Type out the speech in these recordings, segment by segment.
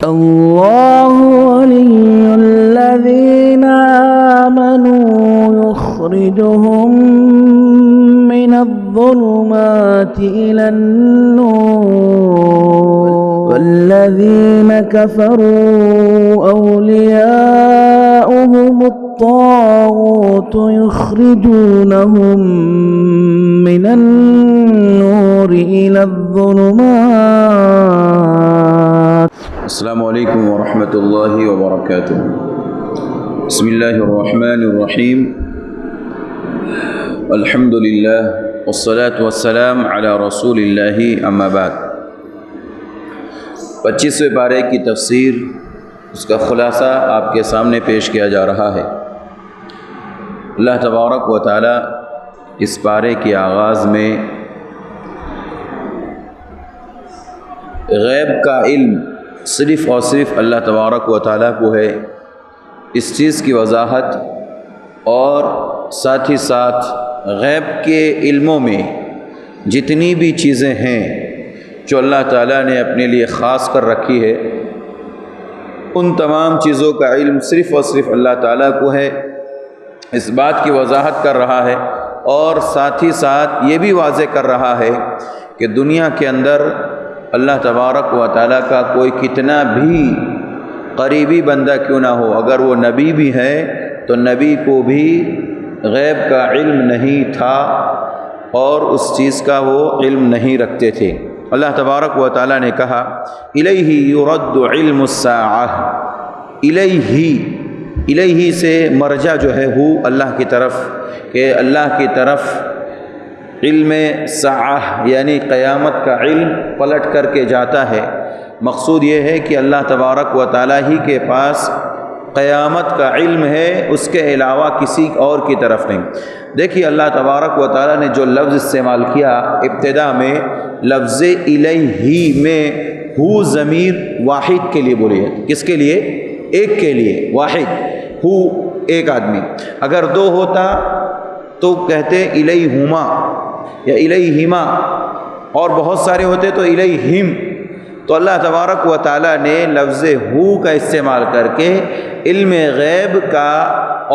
الله ولي الذين آمنوا يخرجهم من الظلمات إلى النور والذين كفروا أولياؤهم الطاغوت يخرجونهم من النور إلى الظلمات. السلام علیکم ورحمۃ اللہ وبرکاتہ. بسم اللہ الرحمن الرحیم. الحمد للہ والصلاة والسلام علی رسول اللہ اما بعد. 25ویں پارے کی تفسیر، اس کا خلاصہ آپ کے سامنے پیش کیا جا رہا ہے. اللہ تبارک و تعالی اس پارے کے آغاز میں غیب کا علم صرف اور صرف اللہ تبارک و تعالیٰ کو ہے، اس چیز کی وضاحت اور ساتھ ہی ساتھ غیب کے علموں میں جتنی بھی چیزیں ہیں جو اللہ تعالیٰ نے اپنے لیے خاص کر رکھی ہے، ان تمام چیزوں کا علم صرف اور صرف اللہ تعالیٰ کو ہے، اس بات کی وضاحت کر رہا ہے. اور ساتھ ہی ساتھ یہ بھی واضح کر رہا ہے کہ دنیا کے اندر اللہ تبارک و تعالیٰ کا کوئی کتنا بھی قریبی بندہ کیوں نہ ہو، اگر وہ نبی بھی ہے تو نبی کو بھی غیب کا علم نہیں تھا اور اس چیز کا وہ علم نہیں رکھتے تھے. اللہ تبارک و تعالیٰ نے کہا الیہ یرد علم الساعہ. الیہ سے مرجع جو ہے ہو اللہ کی طرف، کہ اللہ کی طرف علم ساعہ یعنی قیامت کا علم پلٹ کر کے جاتا ہے. مقصود یہ ہے کہ اللہ تبارک و تعالیٰ ہی کے پاس قیامت کا علم ہے، اس کے علاوہ کسی اور کی طرف نہیں. دیکھیے اللہ تبارک و تعالیٰ نے جو لفظ استعمال کیا ابتدا میں، لفظ الیہ میں ہو ضمیر واحد کے لیے بولی ہے. کس کے لیے؟ ایک کے لیے، واحد ہو ایک آدمی. اگر دو ہوتا تو کہتے الیہما یا الیہما، اور بہت سارے ہوتے تو الیہم. تو اللہ تبارک و تعالیٰ نے لفظ ہو کا استعمال کر کے علم غیب کا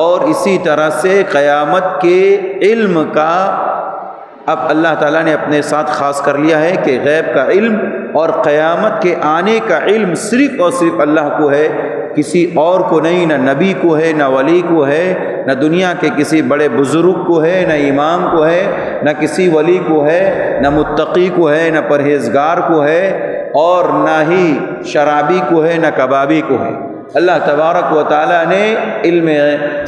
اور اسی طرح سے قیامت کے علم کا اب اللہ تعالیٰ نے اپنے ساتھ خاص کر لیا ہے کہ غیب کا علم اور قیامت کے آنے کا علم صرف اور صرف اللہ کو ہے، کسی اور کو نہیں. نہ نبی کو ہے، نہ ولی کو ہے، نہ دنیا کے کسی بڑے بزرگ کو ہے، نہ امام کو ہے، نہ کسی ولی کو ہے، نہ متقی کو ہے، نہ پرہیزگار کو ہے، اور نہ ہی شرابی کو ہے، نہ کبابی کو ہے. اللہ تبارک و تعالیٰ نے علم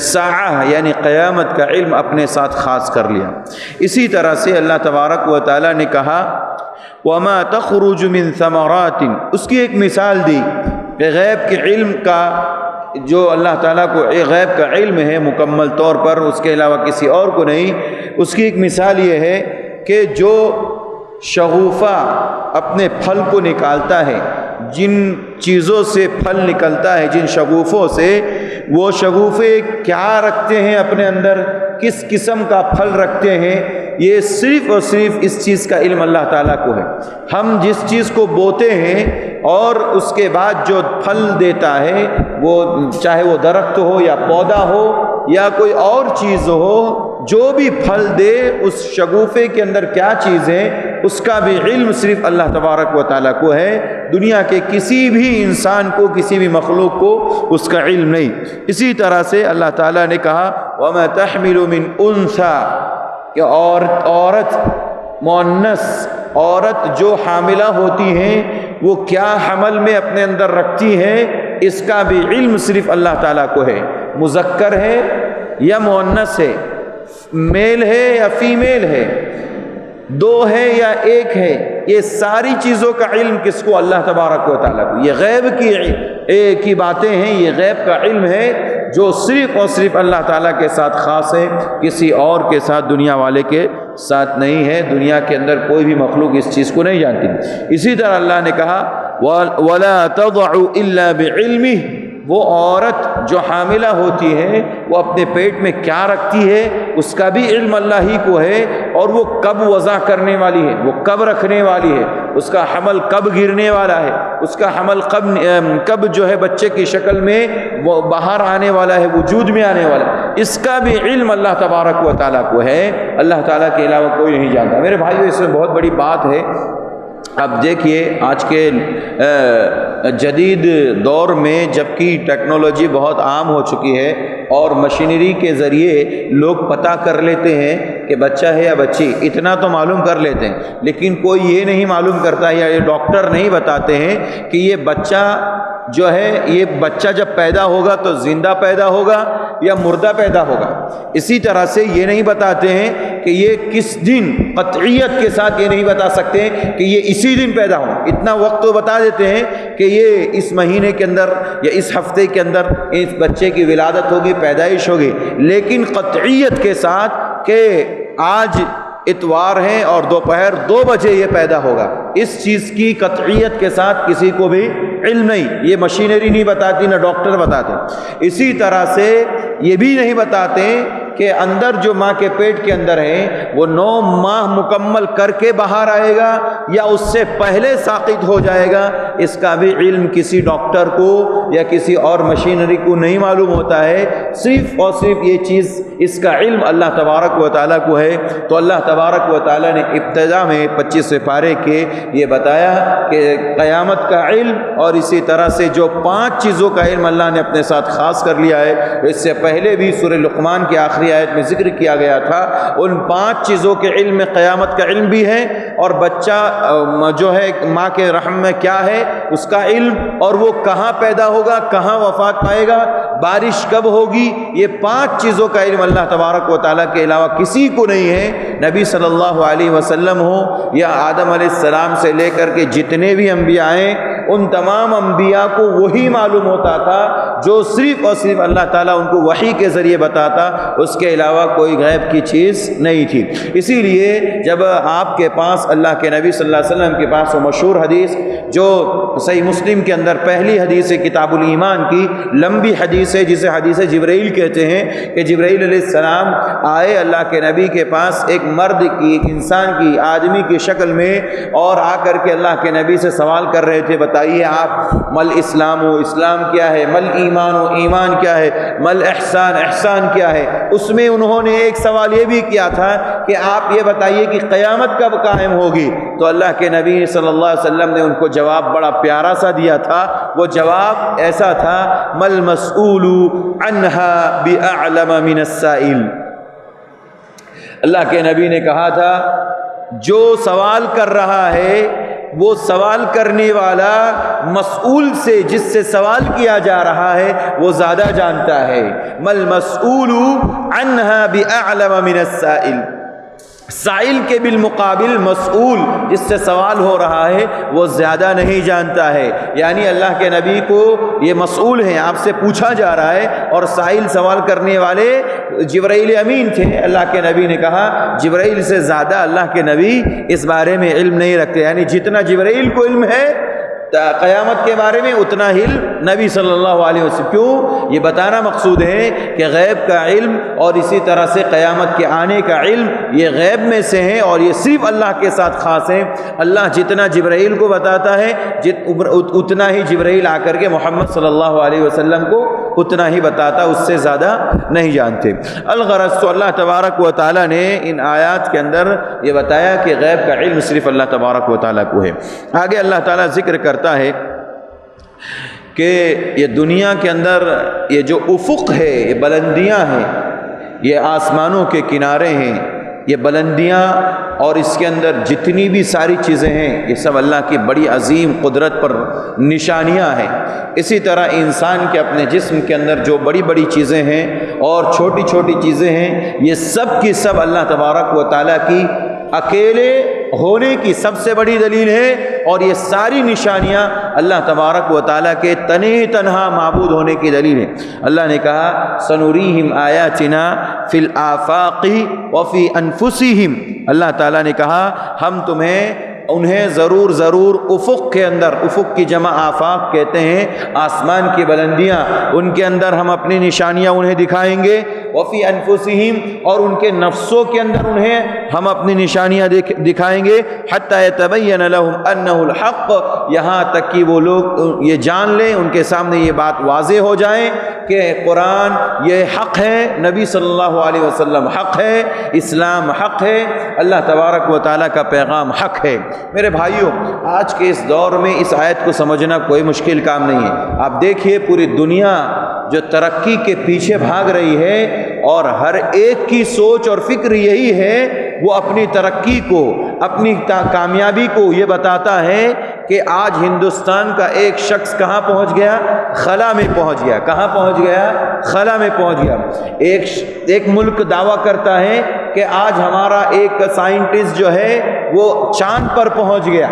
ساعہ یعنی قیامت کا علم اپنے ساتھ خاص کر لیا. اسی طرح سے اللہ تبارک و تعالیٰ نے کہا وَمَا تَخْرُجُ مِن ثَمَرَاتٍ. اس کی ایک مثال دی کہ غیب کے علم کا جو اللہ تعالیٰ کو غیب کا علم ہے مکمل طور پر، اس کے علاوہ کسی اور کو نہیں. اس کی ایک مثال یہ ہے کہ جو شغوفہ اپنے پھل کو نکالتا ہے، جن چیزوں سے پھل نکلتا ہے، جن شگوفوں سے، وہ شگوفے کیا رکھتے ہیں اپنے اندر، کس قسم کا پھل رکھتے ہیں، یہ صرف اور صرف اس چیز کا علم اللہ تعالیٰ کو ہے. ہم جس چیز کو بوتے ہیں اور اس کے بعد جو پھل دیتا ہے، وہ چاہے وہ درخت ہو یا پودا ہو یا کوئی اور چیز ہو، جو بھی پھل دے اس شگوفے کے اندر کیا چیز ہے، اس کا بھی علم صرف اللہ تبارک و تعالیٰ کو ہے. دنیا کے کسی بھی انسان کو، کسی بھی مخلوق کو اس کا علم نہیں. اسی طرح سے اللہ تعالیٰ نے کہا وَمَا تَحْمِلُ مِنْ أُنْثَى، کہ عورت مؤنث عورت جو حاملہ ہوتی ہیں وہ کیا حمل میں اپنے اندر رکھتی ہیں، اس کا بھی علم صرف اللہ تعالیٰ کو ہے. مذکر ہے یا مؤنث ہے، میل ہے یا فیمیل ہے، دو ہے یا ایک ہے، یہ ساری چیزوں کا علم کس کو؟ اللہ تبارک و تعالیٰ کو. یہ غیب کی باتیں ہیں، یہ غیب کا علم ہے جو صرف اور صرف اللہ تعالیٰ کے ساتھ خاص ہے، کسی اور کے ساتھ، دنیا والے کے ساتھ نہیں ہے. دنیا کے اندر کوئی بھی مخلوق اس چیز کو نہیں جانتی. اسی طرح اللہ نے کہا وَلَا تَضَعُ إِلَّا بِعِلْمِهِ. وہ عورت جو حاملہ ہوتی ہے وہ اپنے پیٹ میں کیا رکھتی ہے اس کا بھی علم اللہ ہی کو ہے، اور وہ کب وضع کرنے والی ہے، وہ کب رکھنے والی ہے، اس کا حمل کب گرنے والا ہے، اس کا حمل کب جو ہے بچے کی شکل میں وہ باہر آنے والا ہے، وجود میں آنے والا ہے، اس کا بھی علم اللہ تبارک و تعالیٰ کو ہے، اللہ تعالیٰ کے علاوہ کوئی نہیں جانتا۔ میرے بھائیو، اس میں بہت بڑی بات ہے۔ اب دیکھیے آج کے جدید دور میں جبکہ ٹیکنالوجی بہت عام ہو چکی ہے اور مشینری کے ذریعے لوگ پتہ کر لیتے ہیں کہ بچہ ہے یا بچی، اتنا تو معلوم کر لیتے ہیں، لیکن کوئی یہ نہیں معلوم کرتا یا یہ ڈاکٹر نہیں بتاتے ہیں کہ یہ بچہ جو ہے، یہ بچہ جب پیدا ہوگا تو زندہ پیدا ہوگا یا مردہ پیدا ہوگا۔ اسی طرح سے یہ نہیں بتاتے ہیں کہ یہ کس دن، قطعیت کے ساتھ یہ نہیں بتا سکتے کہ یہ اسی دن پیدا ہو۔ اتنا وقت تو بتا دیتے ہیں کہ یہ اس مہینے کے اندر یا اس ہفتے کے اندر اس بچے کی ولادت ہوگی، پیدائش ہوگی، لیکن قطعیت کے ساتھ کہ آج اتوار ہیں اور دوپہر 2 بجے یہ پیدا ہوگا، اس چیز کی قطعیت کے ساتھ کسی کو بھی علم نہیں۔ یہ مشینری نہیں بتاتی، نہ ڈاکٹر بتاتے۔ اسی طرح سے یہ بھی نہیں بتاتے کہ اندر جو ماں کے پیٹ کے اندر ہے وہ 9 ماہ مکمل کر کے باہر آئے گا یا اس سے پہلے ساقط ہو جائے گا، اس کا بھی علم کسی ڈاکٹر کو یا کسی اور مشینری کو نہیں معلوم ہوتا ہے۔ صرف اور صرف یہ چیز، اس کا علم اللہ تبارک و تعالیٰ کو ہے۔ تو اللہ تبارک و تعالیٰ نے ابتدا میں 25 پارے کے یہ بتایا کہ قیامت کا علم، اور اسی طرح سے جو 5 چیزوں کا علم اللہ نے اپنے ساتھ خاص کر لیا ہے، اس سے پہلے بھی سورہ لقمان کی آخری آیت میں ذکر کیا گیا تھا۔ ان 5 چیزوں کے علم میں قیامت کا علم بھی ہے، اور بچہ جو ہے ماں کے رحم میں کیا ہے اس کا علم، اور وہ کہاں پیدا ہوگا، کہاں وفات پائے گا، بارش کب ہوگی، یہ 5 چیزوں کا علم اللہ تبارک و تعالیٰ کے علاوہ کسی کو نہیں ہے۔ نبی صلی اللہ علیہ وسلم ہو یا آدم علیہ السلام سے لے کر کے جتنے بھی انبیاء ہیں، ان تمام انبیاء کو وہی معلوم ہوتا تھا جو صرف اور صرف اللہ تعالیٰ ان کو وحی کے ذریعے بتاتا، اس کے علاوہ کوئی غیب کی چیز نہیں تھی۔ اسی لیے جب آپ کے پاس اللہ کے نبی صلی اللہ علیہ وسلم کے پاس وہ مشہور حدیث جو صحیح مسلم کے اندر پہلی حدیث ہے کتاب الایمان کی، لمبی حدیث ہے جسے حدیث جبرائیل کہتے ہیں، کہ جبرائیل علیہ السلام آئے اللہ کے نبی کے پاس ایک مرد کی، ایک انسان کی، آدمی کی شکل میں، اور آ کر کے اللہ کے نبی سے سوال کر رہے تھے، بتائیے آپ مل اسلام و اسلام کیا ہے، مل ایمان و ایمان کیا ہے، مل احسان احسان کیا ہے۔ اس میں انہوں نے ایک سوال یہ بھی کیا تھا کہ آپ یہ بتائیے کہ قیامت کب قائم ہوگی، تو اللہ کے نبی صلی اللہ علیہ وسلم نے ان کو جواب بڑا پیارا سا دیا تھا۔ وہ جواب ایسا تھا، مل مسئول عنہا بأعلم من السائل۔ اللہ کے نبی نے کہا تھا جو سوال کر رہا ہے وہ سوال کرنے والا مسئول سے، جس سے سوال کیا جا رہا ہے، وہ زیادہ جانتا ہے۔ مل مسئول عنہا بأعلم من السائل، سائل کے بالمقابل مسئول جس سے سوال ہو رہا ہے وہ زیادہ نہیں جانتا ہے۔ یعنی اللہ کے نبی کو یہ مسئول ہیں، آپ سے پوچھا جا رہا ہے، اور سائل سوال کرنے والے جبرائیل امین تھے۔ اللہ کے نبی نے کہا جبرائیل سے زیادہ اللہ کے نبی اس بارے میں علم نہیں رکھتے، یعنی جتنا جبرائیل کو علم ہے قیامت کے بارے میں اتنا ہی نبی صلی اللہ علیہ وسلم۔ کیوں؟ یہ بتانا مقصود ہے کہ غیب کا علم اور اسی طرح سے قیامت کے آنے کا علم یہ غیب میں سے ہیں، اور یہ صرف اللہ کے ساتھ خاص ہیں۔ اللہ جتنا جبرائیل کو بتاتا ہے اتنا ہی جبرائیل آ کر کے محمد صلی اللہ علیہ وسلم کو اتنا ہی بتاتا، اس سے زیادہ نہیں جانتے۔ الغرض تو اللہ تبارک و تعالیٰ نے ان آیات کے اندر یہ بتایا کہ غیب کا علم صرف اللہ تبارک و تعالیٰ کو ہے۔ آگے اللہ تعالیٰ ذکر کرتا ہے کہ یہ دنیا کے اندر یہ جو افق ہے، یہ بلندیاں ہیں، یہ آسمانوں کے کنارے ہیں، یہ بلندیاں اور اس کے اندر جتنی بھی ساری چیزیں ہیں، یہ سب اللہ کی بڑی عظیم قدرت پر نشانیاں ہیں۔ اسی طرح انسان کے اپنے جسم کے اندر جو بڑی بڑی چیزیں ہیں اور چھوٹی چھوٹی چیزیں ہیں، یہ سب کی سب اللہ تبارک و تعالیٰ کی اکیلے ہونے کی سب سے بڑی دلیل ہے، اور یہ ساری نشانیاں اللہ تبارک و تعالیٰ کے تنہا معبود ہونے کی دلیل ہے۔ اللہ نے کہا سنوریہم آیاتنا فی الآفاق وفی انفسہم، اللہ تعالیٰ نے کہا ہم تمہیں انہیں ضرور افق کے اندر، افق کی جمع آفاق کہتے ہیں آسمان کی بلندیاں، ان کے اندر ہم اپنی نشانیاں انہیں دکھائیں گے، وفی انفسہم، اور ان کے نفسوں کے اندر انہیں ہم اپنی نشانیاں دکھائیں گے، حتی یتبین لہم انہ الحق، یہاں تک کہ وہ لوگ یہ جان لیں، ان کے سامنے یہ بات واضح ہو جائے کہ قرآن یہ حق ہے، نبی صلی اللہ علیہ وسلم حق ہے، اسلام حق ہے، اللہ تبارک و تعالیٰ کا پیغام حق ہے۔ میرے بھائیوں، آج کے اس دور میں اس آیت کو سمجھنا کوئی مشکل کام نہیں ہے۔ آپ دیکھیے پوری دنیا جو ترقی کے پیچھے بھاگ رہی ہے اور ہر ایک کی سوچ اور فکر یہی ہے، وہ اپنی ترقی کو، اپنی کامیابی کو یہ بتاتا ہے کہ آج ہندوستان کا ایک شخص کہاں پہنچ گیا؟ خلا میں پہنچ گیا۔ کہاں پہنچ گیا؟ خلا میں پہنچ گیا۔ ایک ملک دعویٰ کرتا ہے کہ آج ہمارا ایک سائنٹسٹ جو ہے وہ چاند پر پہنچ گیا۔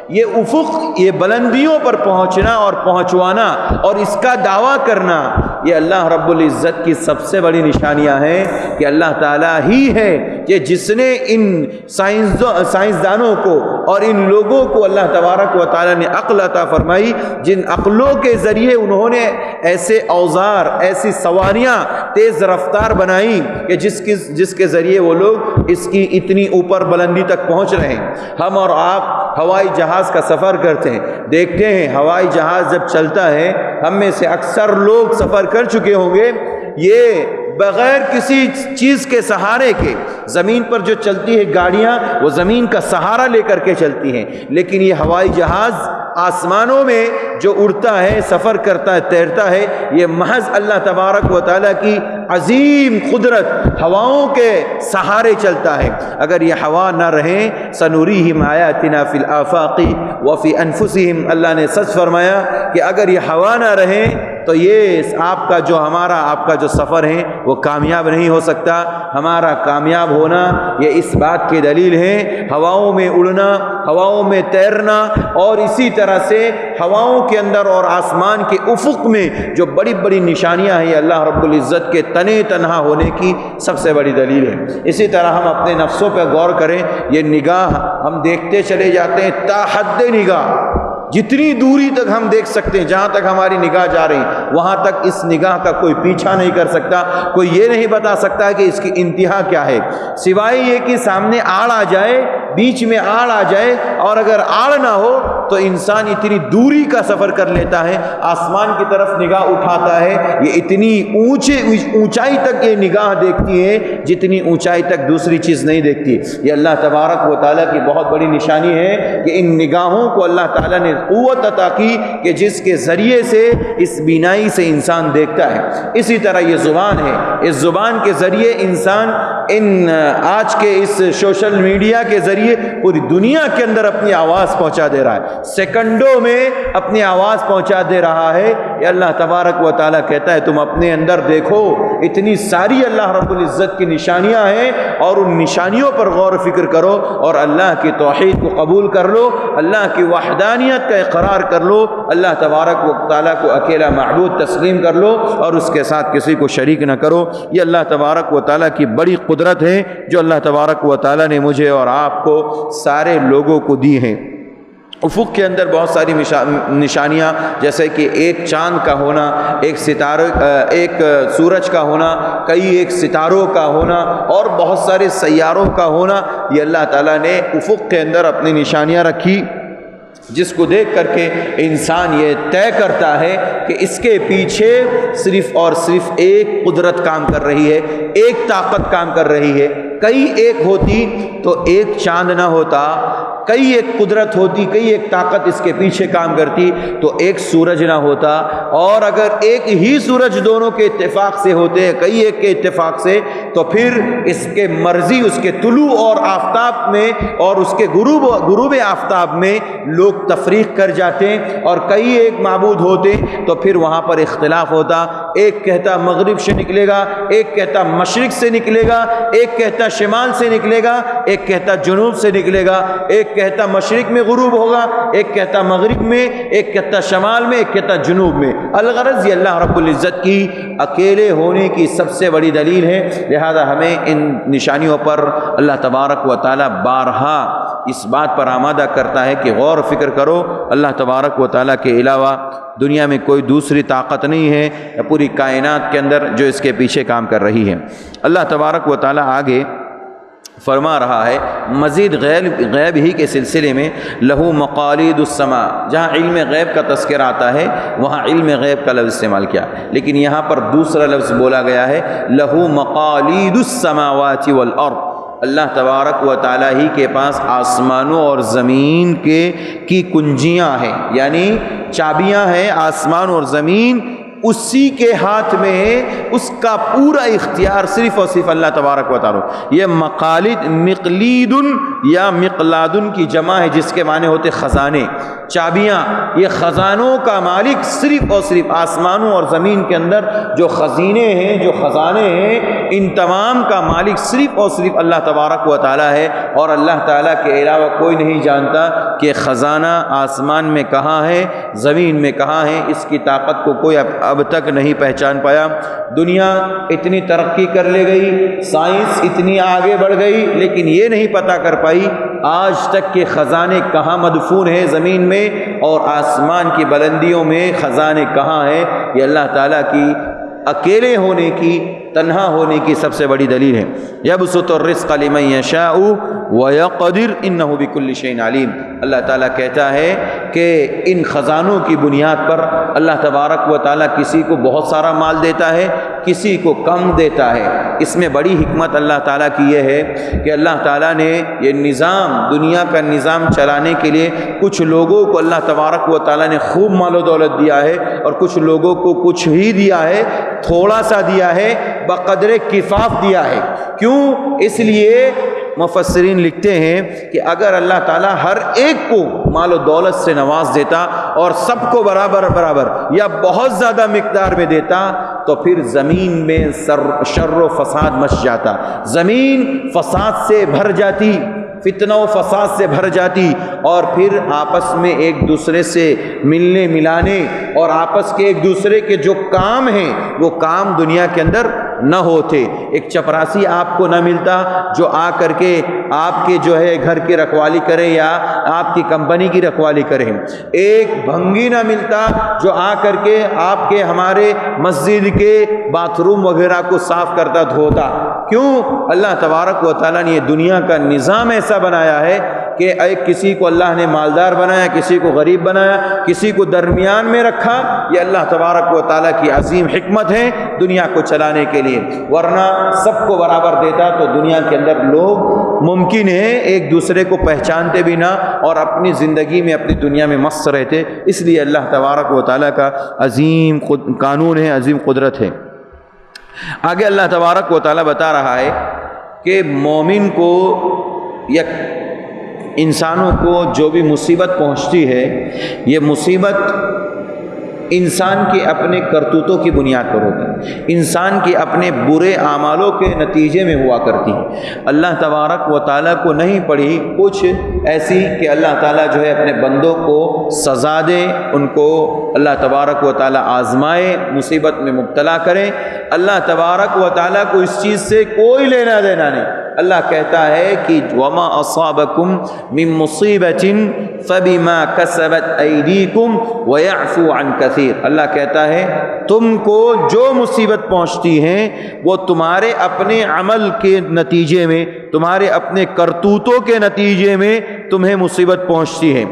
یہ افق، یہ بلندیوں پر پہنچنا اور پہنچوانا اور اس کا دعویٰ کرنا، یہ اللہ رب العزت کی سب سے بڑی نشانیاں ہیں کہ اللہ تعالیٰ ہی ہے کہ جس نے ان سائنسدانوں کو اور ان لوگوں کو اللہ تبارک و تعالیٰ نے عقل عطا فرمائی، جن عقلوں کے ذریعے انہوں نے ایسے اوزار، ایسی سواریاں تیز رفتار بنائی کہ جس کے ذریعے وہ لوگ اس کی اتنی اوپر بلندی تک پہنچ رہے ہیں۔ ہم اور آپ ہوائی جہاز کا سفر کرتے ہیں، دیکھتے ہیں ہوائی جہاز جب چلتا ہے، ہم میں سے اکثر لوگ سفر کر چکے ہوں گے، یہ بغیر کسی چیز کے سہارے کے، زمین پر جو چلتی ہے گاڑیاں وہ زمین کا سہارا لے کر کے چلتی ہیں، لیکن یہ ہوائی جہاز آسمانوں میں جو اڑتا ہے، سفر کرتا ہے، تیرتا ہے، یہ محض اللہ تبارک و تعالیٰ کی عظیم قدرت، ہواؤں کے سہارے چلتا ہے۔ اگر یہ ہوا نہ رہے، سنوریہم آیاتنا فی الآفاق وفی انفسہم، اللہ نے سچ فرمایا کہ اگر یہ ہوا نہ رہے تو یہ آپ کا جو سفر ہے وہ کامیاب نہیں ہو سکتا۔ ہمارا کامیاب ہونا یہ اس بات کی دلیل ہے، ہواؤں میں اڑنا، ہواؤں میں تیرنا، اور اسی طرح سے ہواؤں کے اندر اور آسمان کے افق میں جو بڑی بڑی نشانیاں ہیں، یہ اللہ رب العزت کے تنے تنہا ہونے کی سب سے بڑی دلیل ہے۔ اسی طرح ہم اپنے نفسوں پہ غور کریں، یہ نگاہ ہم دیکھتے چلے جاتے ہیں تا حد نگاہ، جتنی دوری تک ہم دیکھ سکتے ہیں، جہاں تک ہماری نگاہ جا رہی وہاں تک اس نگاہ کا کوئی پیچھا نہیں کر سکتا، کوئی یہ نہیں بتا سکتا کہ اس کی انتہا کیا ہے، سوائے یہ کہ سامنے آڑ آ جائے، بیچ میں آڑ آ جائے، اور اگر آڑ نہ ہو تو انسان اتنی دوری کا سفر کر لیتا ہے، آسمان کی طرف نگاہ اٹھاتا ہے، یہ اتنی اونچائی تک یہ نگاہ دیکھتی ہے جتنی اونچائی تک دوسری چیز نہیں دیکھتی۔ یہ اللہ تبارک و تعالیٰ کی بہت بڑی نشانی ہے کہ ان نگاہوں کو اللہ تعالیٰ نے قوت عطا کی کہ جس کے ذریعے سے اس بینائی سے انسان دیکھتا ہے۔ اسی طرح یہ زبان ہے، اس زبان کے ذریعے انسان آج کے اس سوشل میڈیا کے ذریعے پوری دنیا کے اندر اپنی آواز پہنچا دے رہا ہے، سیکنڈوں میں اپنی آواز پہنچا دے رہا ہے۔ یہ اللہ تبارک و تعالیٰ کہتا ہے تم اپنے اندر دیکھو، اتنی ساری اللہ رب العزت کی نشانیاں ہیں، اور ان نشانیوں پر غور و فکر کرو اور اللہ کی توحید کو قبول کر لو، اللہ کی وحدانیت کا اقرار کر لو، اللہ تبارک و تعالیٰ کو اکیلا معبود تسلیم کر لو اور اس کے ساتھ کسی کو شریک نہ کرو۔ یہ اللہ تبارک و تعالیٰ کی بڑی قدرت ہے جو اللہ تبارک و تعالیٰ نے مجھے اور آپ کو سارے لوگوں کو دی ہیں۔ افق کے اندر بہت ساری نشانیاں، جیسے کہ ایک چاند کا ہونا، ایک سورج کا ہونا، کئی ایک ستاروں کا ہونا، اور بہت سارے سیاروں کا ہونا، یہ اللہ تعالیٰ نے افق کے اندر اپنی نشانیاں رکھی، جس کو دیکھ کر کے انسان یہ طے کرتا ہے کہ اس کے پیچھے صرف اور صرف ایک قدرت کام کر رہی ہے، ایک طاقت کام کر رہی ہے۔ کئی ایک ہوتی تو ایک چاند نہ ہوتا، کئی ایک قدرت ہوتی، کئی ایک طاقت اس کے پیچھے کام کرتی تو ایک سورج نہ ہوتا، اور اگر ایک ہی سورج دونوں کے اتفاق سے ہوتے، کئی ایک کے اتفاق سے، تو پھر اس کے مرضی، اس کے طلوع اور آفتاب میں اور اس کے غروب آفتاب میں لوگ تفریق کر جاتے، اور کئی ایک معبود ہوتے تو پھر وہاں پر اختلاف ہوتا، ایک کہتا مغرب سے نکلے گا، ایک کہتا مشرق سے نکلے گا، ایک کہتا شمال سے نکلے گا، ایک کہتا جنوب سے نکلے گا، ایک کہتا مشرق میں غروب ہوگا، ایک کہتا مغرب میں، ایک کہتا شمال میں، ایک کہتا جنوب میں۔ الغرض یہ اللہ رب العزت کی اکیلے ہونے کی سب سے بڑی دلیل ہے، لہذا ہمیں ان نشانیوں پر اللہ تبارک و تعالی بارہا اس بات پر آمادہ کرتا ہے کہ غور و فکر کرو، اللہ تبارک و تعالیٰ کے علاوہ دنیا میں کوئی دوسری طاقت نہیں ہے یا پوری کائنات کے اندر جو اس کے پیچھے کام کر رہی ہے۔ اللہ تبارک و تعالیٰ آگے فرما رہا ہے مزید غیب ہی کے سلسلے میں، لہو مقالید السماء، جہاں علم غیب کا تذکرہ آتا ہے وہاں علم غیب کا لفظ استعمال کیا، لیکن یہاں پر دوسرا لفظ بولا گیا ہے، لہو مقالید السماوات والارض، اللہ تبارک و تعالیٰ ہی کے پاس آسمانوں اور زمین کی کنجیاں ہیں، یعنی چابیاں ہیں آسمان اور زمین، اسی کے ہاتھ میں ہے، اس کا پورا اختیار صرف اور صرف اللہ تبارک و تعالیٰ۔ یہ مقالد مقلید یا مقلاد کی جمع ہے جس کے معنی ہوتے خزانے، چابیاں، یہ خزانوں کا مالک صرف اور صرف آسمانوں اور زمین کے اندر جو خزینے ہیں، جو خزانے ہیں، ان تمام کا مالک صرف اور صرف اللہ تبارک و تعالیٰ ہے، اور اللہ تعالیٰ کے علاوہ کوئی نہیں جانتا کہ خزانہ آسمان میں کہاں ہے، زمین میں کہاں ہے، اس کی طاقت کو کوئی اب تک نہیں پہچان پایا۔ دنیا اتنی ترقی کر لے گئی، سائنس اتنی آگے بڑھ گئی، لیکن یہ نہیں پتہ کر پائی آج تک کہ خزانے کہاں مدفون ہیں زمین میں، اور آسمان کی بلندیوں میں خزانے کہاں ہیں۔ یہ اللہ تعالیٰ کی اکیلے ہونے کی، تنہا ہونے کی سب سے بڑی دلیل ہے۔ یبسط الرزق لمن یشاء ویقدر انہ بکل شیء علیم، اللہ تعالیٰ کہتا ہے کہ ان خزانوں کی بنیاد پر اللہ تبارک و تعالیٰ کسی کو بہت سارا مال دیتا ہے، کسی کو کم دیتا ہے۔ اس میں بڑی حکمت اللہ تعالیٰ کی یہ ہے کہ اللہ تعالیٰ نے یہ نظام، دنیا کا نظام چلانے کے لیے کچھ لوگوں کو اللہ تبارک و تعالیٰ نے خوب مال و دولت دیا ہے، اور کچھ لوگوں کو کچھ ہی دیا ہے، تھوڑا سا دیا ہے، بقدر کفاف دیا ہے۔ کیوں؟ اس لیے مفسرین لکھتے ہیں کہ اگر اللہ تعالیٰ ہر ایک کو مال و دولت سے نواز دیتا اور سب کو برابر یا بہت زیادہ مقدار میں دیتا تو پھر زمین میں شر و فساد مچ جاتا، زمین فساد سے بھر جاتی، فتنہ و فساد سے بھر جاتی، اور پھر آپس میں ایک دوسرے سے ملنے ملانے اور آپس کے ایک دوسرے کے جو کام ہیں وہ کام دنیا کے اندر نہ ہوتے۔ ایک چپراسی آپ کو نہ ملتا جو آ کر کے آپ کے جو ہے گھر کی رکھوالی کرے یا آپ کی کمپنی کی رکھوالی کرے، ایک بھنگی نہ ملتا جو آ کر کے آپ کے ہمارے مسجد کے باتھ روم وغیرہ کو صاف کرتا، دھوتا۔ کیوں؟ اللہ تبارک و تعالیٰ نے یہ دنیا کا نظام ایسا بنایا ہے کہ ایک کسی کو اللہ نے مالدار بنایا، کسی کو غریب بنایا، کسی کو درمیان میں رکھا۔ یہ اللہ تبارک و تعالیٰ کی عظیم حکمت ہے دنیا کو چلانے کے لیے، ورنہ سب کو برابر دیتا تو دنیا کے اندر لوگ ممکن ہے ایک دوسرے کو پہچانتے بھی نہ اور اپنی زندگی میں، اپنی دنیا میں مست رہتے۔ اس لیے اللہ تبارک و تعالیٰ کا عظیم قانون ہے، عظیم قدرت ہے۔ آگے اللہ تبارک و تعالیٰ بتا رہا ہے کہ مومن کو یا انسانوں کو جو بھی مصیبت پہنچتی ہے، یہ مصیبت انسان کے اپنے کرتوتوں کی بنیاد پر ہوتی ہے، انسان کے اپنے برے اعمالوں کے نتیجے میں ہوا کرتی ہے۔ اللہ تبارک و تعالیٰ کو نہیں پڑھی کچھ ایسی کہ اللہ تعالیٰ جو ہے اپنے بندوں کو سزا دے، ان کو اللہ تبارک و تعالیٰ آزمائے، مصیبت میں مبتلا کرے۔ اللہ تبارک و تعالیٰ کو اس چیز سے کوئی لینا دینا نہیں۔ اللہ کہتا ہے کہ وما اصابکم من مصیبت فبما کسبت ایدیکم ویعفو عن کثیر، اللہ کہتا ہے تم کو جو مصیبت پہنچتی ہیں وہ تمہارے اپنے عمل کے نتیجے میں، تمہارے اپنے کرتوتوں کے نتیجے میں تمہیں مصیبت پہنچتی ہے۔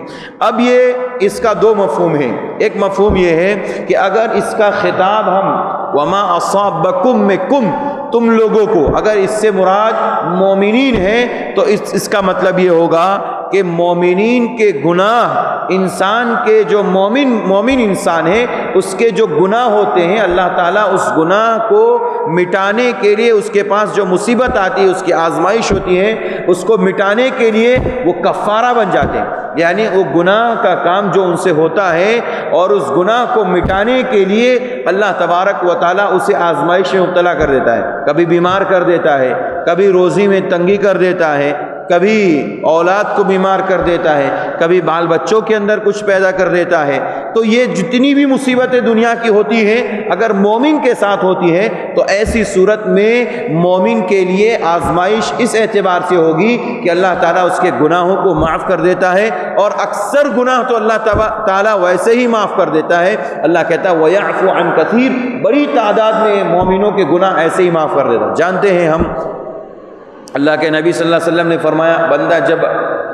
اب یہ اس کا دو مفہوم ہے۔ ایک مفہوم یہ ہے کہ اگر اس کا خطاب ہم وما اصابکم میں کم، تم لوگوں کو، اگر اس سے مراد مومنین ہیں تو اس کا مطلب یہ ہوگا کہ مومنین کے گناہ، انسان کے جو مومن انسان ہے اس کے جو گناہ ہوتے ہیں، اللہ تعالیٰ اس گناہ کو مٹانے کے لیے، اس کے پاس جو مصیبت آتی ہے، اس کی آزمائش ہوتی ہے، اس کو مٹانے کے لیے وہ کفارہ بن جاتے ہیں۔ یعنی وہ گناہ کا کام جو ان سے ہوتا ہے اور اس گناہ کو مٹانے کے لیے اللہ تبارک و تعالیٰ اسے آزمائش میں مبتلا کر دیتا ہے، کبھی بیمار کر دیتا ہے، کبھی روزی میں تنگی کر دیتا ہے، کبھی اولاد کو بیمار کر دیتا ہے، کبھی بال بچوں کے اندر کچھ پیدا کر دیتا ہے، تو یہ جتنی بھی مصیبتیں دنیا کی ہوتی ہیں اگر مومن کے ساتھ ہوتی ہے تو ایسی صورت میں مومن کے لیے آزمائش اس اعتبار سے ہوگی کہ اللہ تعالیٰ اس کے گناہوں کو معاف کر دیتا ہے، اور اکثر گناہ تو اللہ تعالیٰ ویسے ہی معاف کر دیتا ہے۔ اللہ کہتا ہے وَيَعْفُ عَنْ كَثِيرٍ، بڑی تعداد میں مومنوں کے گناہ ایسے ہی معاف کر دیتا ہے۔ جانتے ہیں ہم، اللہ کے نبی صلی اللہ علیہ وسلم نے فرمایا بندہ جب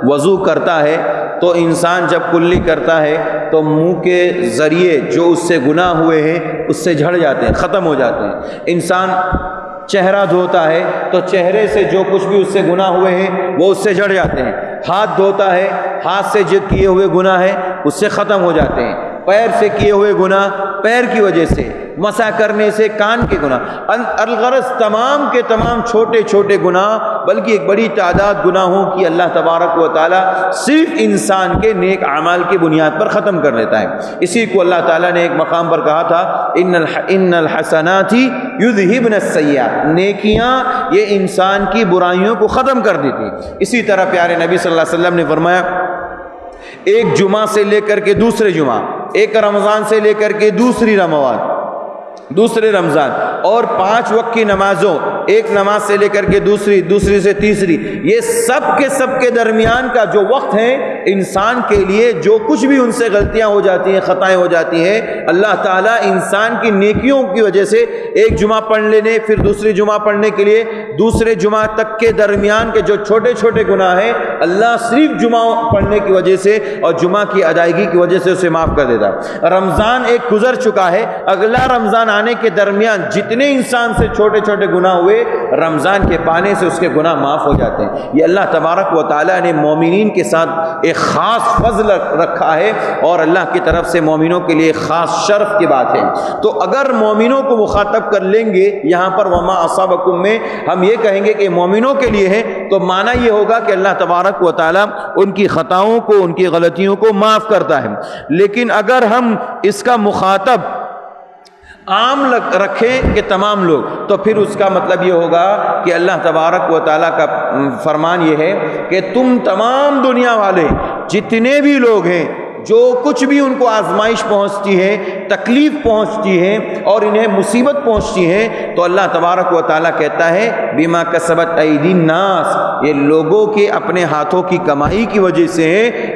وضو کرتا ہے تو انسان جب کلی کرتا ہے تو منہ کے ذریعے جو اس سے گناہ ہوئے ہیں اس سے جھڑ جاتے ہیں، ختم ہو جاتے ہیں۔ انسان چہرہ دھوتا ہے تو چہرے سے جو کچھ بھی اس سے گناہ ہوئے ہیں وہ اس سے جھڑ جاتے ہیں۔ ہاتھ دھوتا ہے، ہاتھ سے جو کیے ہوئے گناہ ہیں اس سے ختم ہو جاتے ہیں۔ پیر سے کیے ہوئے گناہ پیر کی وجہ سے، مسح کرنے سے کان کے گناہ، الغرض تمام کے تمام چھوٹے چھوٹے گناہ، بلکہ ایک بڑی تعداد گناہوں کی اللہ تبارک و تعالیٰ صرف انسان کے نیک اعمال کی بنیاد پر ختم کر لیتا ہے۔ اسی کو اللہ تعالیٰ نے ایک مقام پر کہا تھا ان الحسنات یذہبن السیئات، نیکیاں یہ انسان کی برائیوں کو ختم کر دیتی۔ اسی طرح پیارے نبی صلی اللہ علیہ وسلم نے فرمایا ایک جمعہ سے لے کر کے دوسرے جمعہ، ایک رمضان سے لے کر کے دوسرے رمضان، اور 5 وقت کی نمازوں، ایک نماز سے لے کر کے دوسری سے تیسری، یہ سب کے درمیان کا جو وقت ہے انسان کے لیے جو کچھ بھی ان سے غلطیاں ہو جاتی ہیں، خطائیں ہو جاتی ہیں، اللہ تعالیٰ انسان کی نیکیوں کی وجہ سے ایک جمعہ پڑھ لینے، پھر دوسری جمعہ پڑھنے کے لیے دوسرے جمعہ تک کے درمیان کے جو چھوٹے چھوٹے گناہ ہیں اللہ صرف جمعہ پڑھنے کی وجہ سے اور جمعہ کی ادائیگی کی وجہ سے اسے معاف کر دیتا۔ رمضان ایک گزر چکا ہے، اگلا رمضان آنے کے درمیان جتنے انسان سے چھوٹے چھوٹے گناہ ہوئے رمضان کے پانے سے اس کے گناہ معاف ہو جاتے ہیں۔ یہ اللہ تبارک و تعالیٰ نے مومنین کے ساتھ ایک خاص فضل رکھا ہے، اور اللہ کی طرف سے مومنوں کے لیے خاص شرف کی بات ہے۔ تو اگر مومنوں کو مخاطب کر لیں گے یہاں پر وما اصابکم میں ہم یہ کہیں گے کہ مومنوں کے لیے ہے، تو معنی یہ ہوگا کہ اللہ تبارک و تعالیٰ ان کی خطاؤں کو، ان کی غلطیوں کو معاف کرتا ہے۔ لیکن اگر ہم اس کا مخاطب عام رکھیں کہ تمام لوگ، تو پھر اس کا مطلب یہ ہوگا کہ اللہ تبارک و تعالیٰ کا فرمان یہ ہے کہ تم تمام دنیا والے جتنے بھی لوگ ہیں جو کچھ بھی ان کو آزمائش پہنچتی ہے، تکلیف پہنچتی ہے اور انہیں مصیبت پہنچتی ہے، تو اللہ تبارک و تعالیٰ کہتا ہے بما کسبت ایدی الناس، یہ لوگوں کے اپنے ہاتھوں کی کمائی کی وجہ سے،